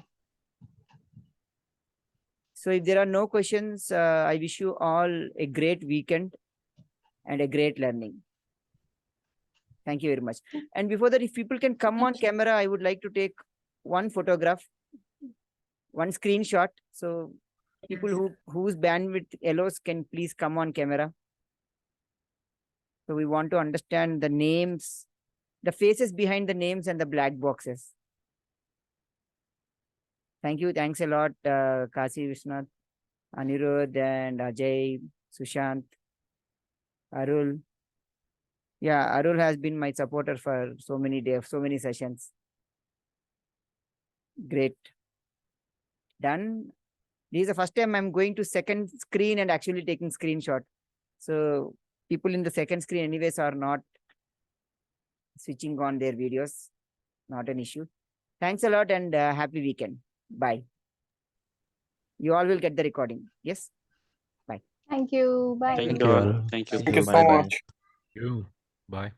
So if there are no questions, I wish you all a great weekend and a great learning. Thank you very much. And before that, if people can come on camera, I would like to take one photograph, one screenshot. So people whose bandwidth allows can please come on camera. So we want to understand the names, the faces behind the names and the black boxes. Thank you. Thanks a lot, Kasi Vishnath, Anirudh and Ajay, Sushant, Arul. Yeah, Arul has been my supporter for so many days, so many sessions. Great. Done. This is the first time I'm going to second screen and actually taking screenshot. So people in the second screen anyways are not switching on their videos. Not an issue. Thanks a lot and happy weekend. Bye. You all will get the recording. Yes. Bye.
Thank you. Bye.
Thank
Thank
you
you
all.
all.
Thank you.
Thank
Thank you
you.
so
Bye bye.
much.
You. Bye.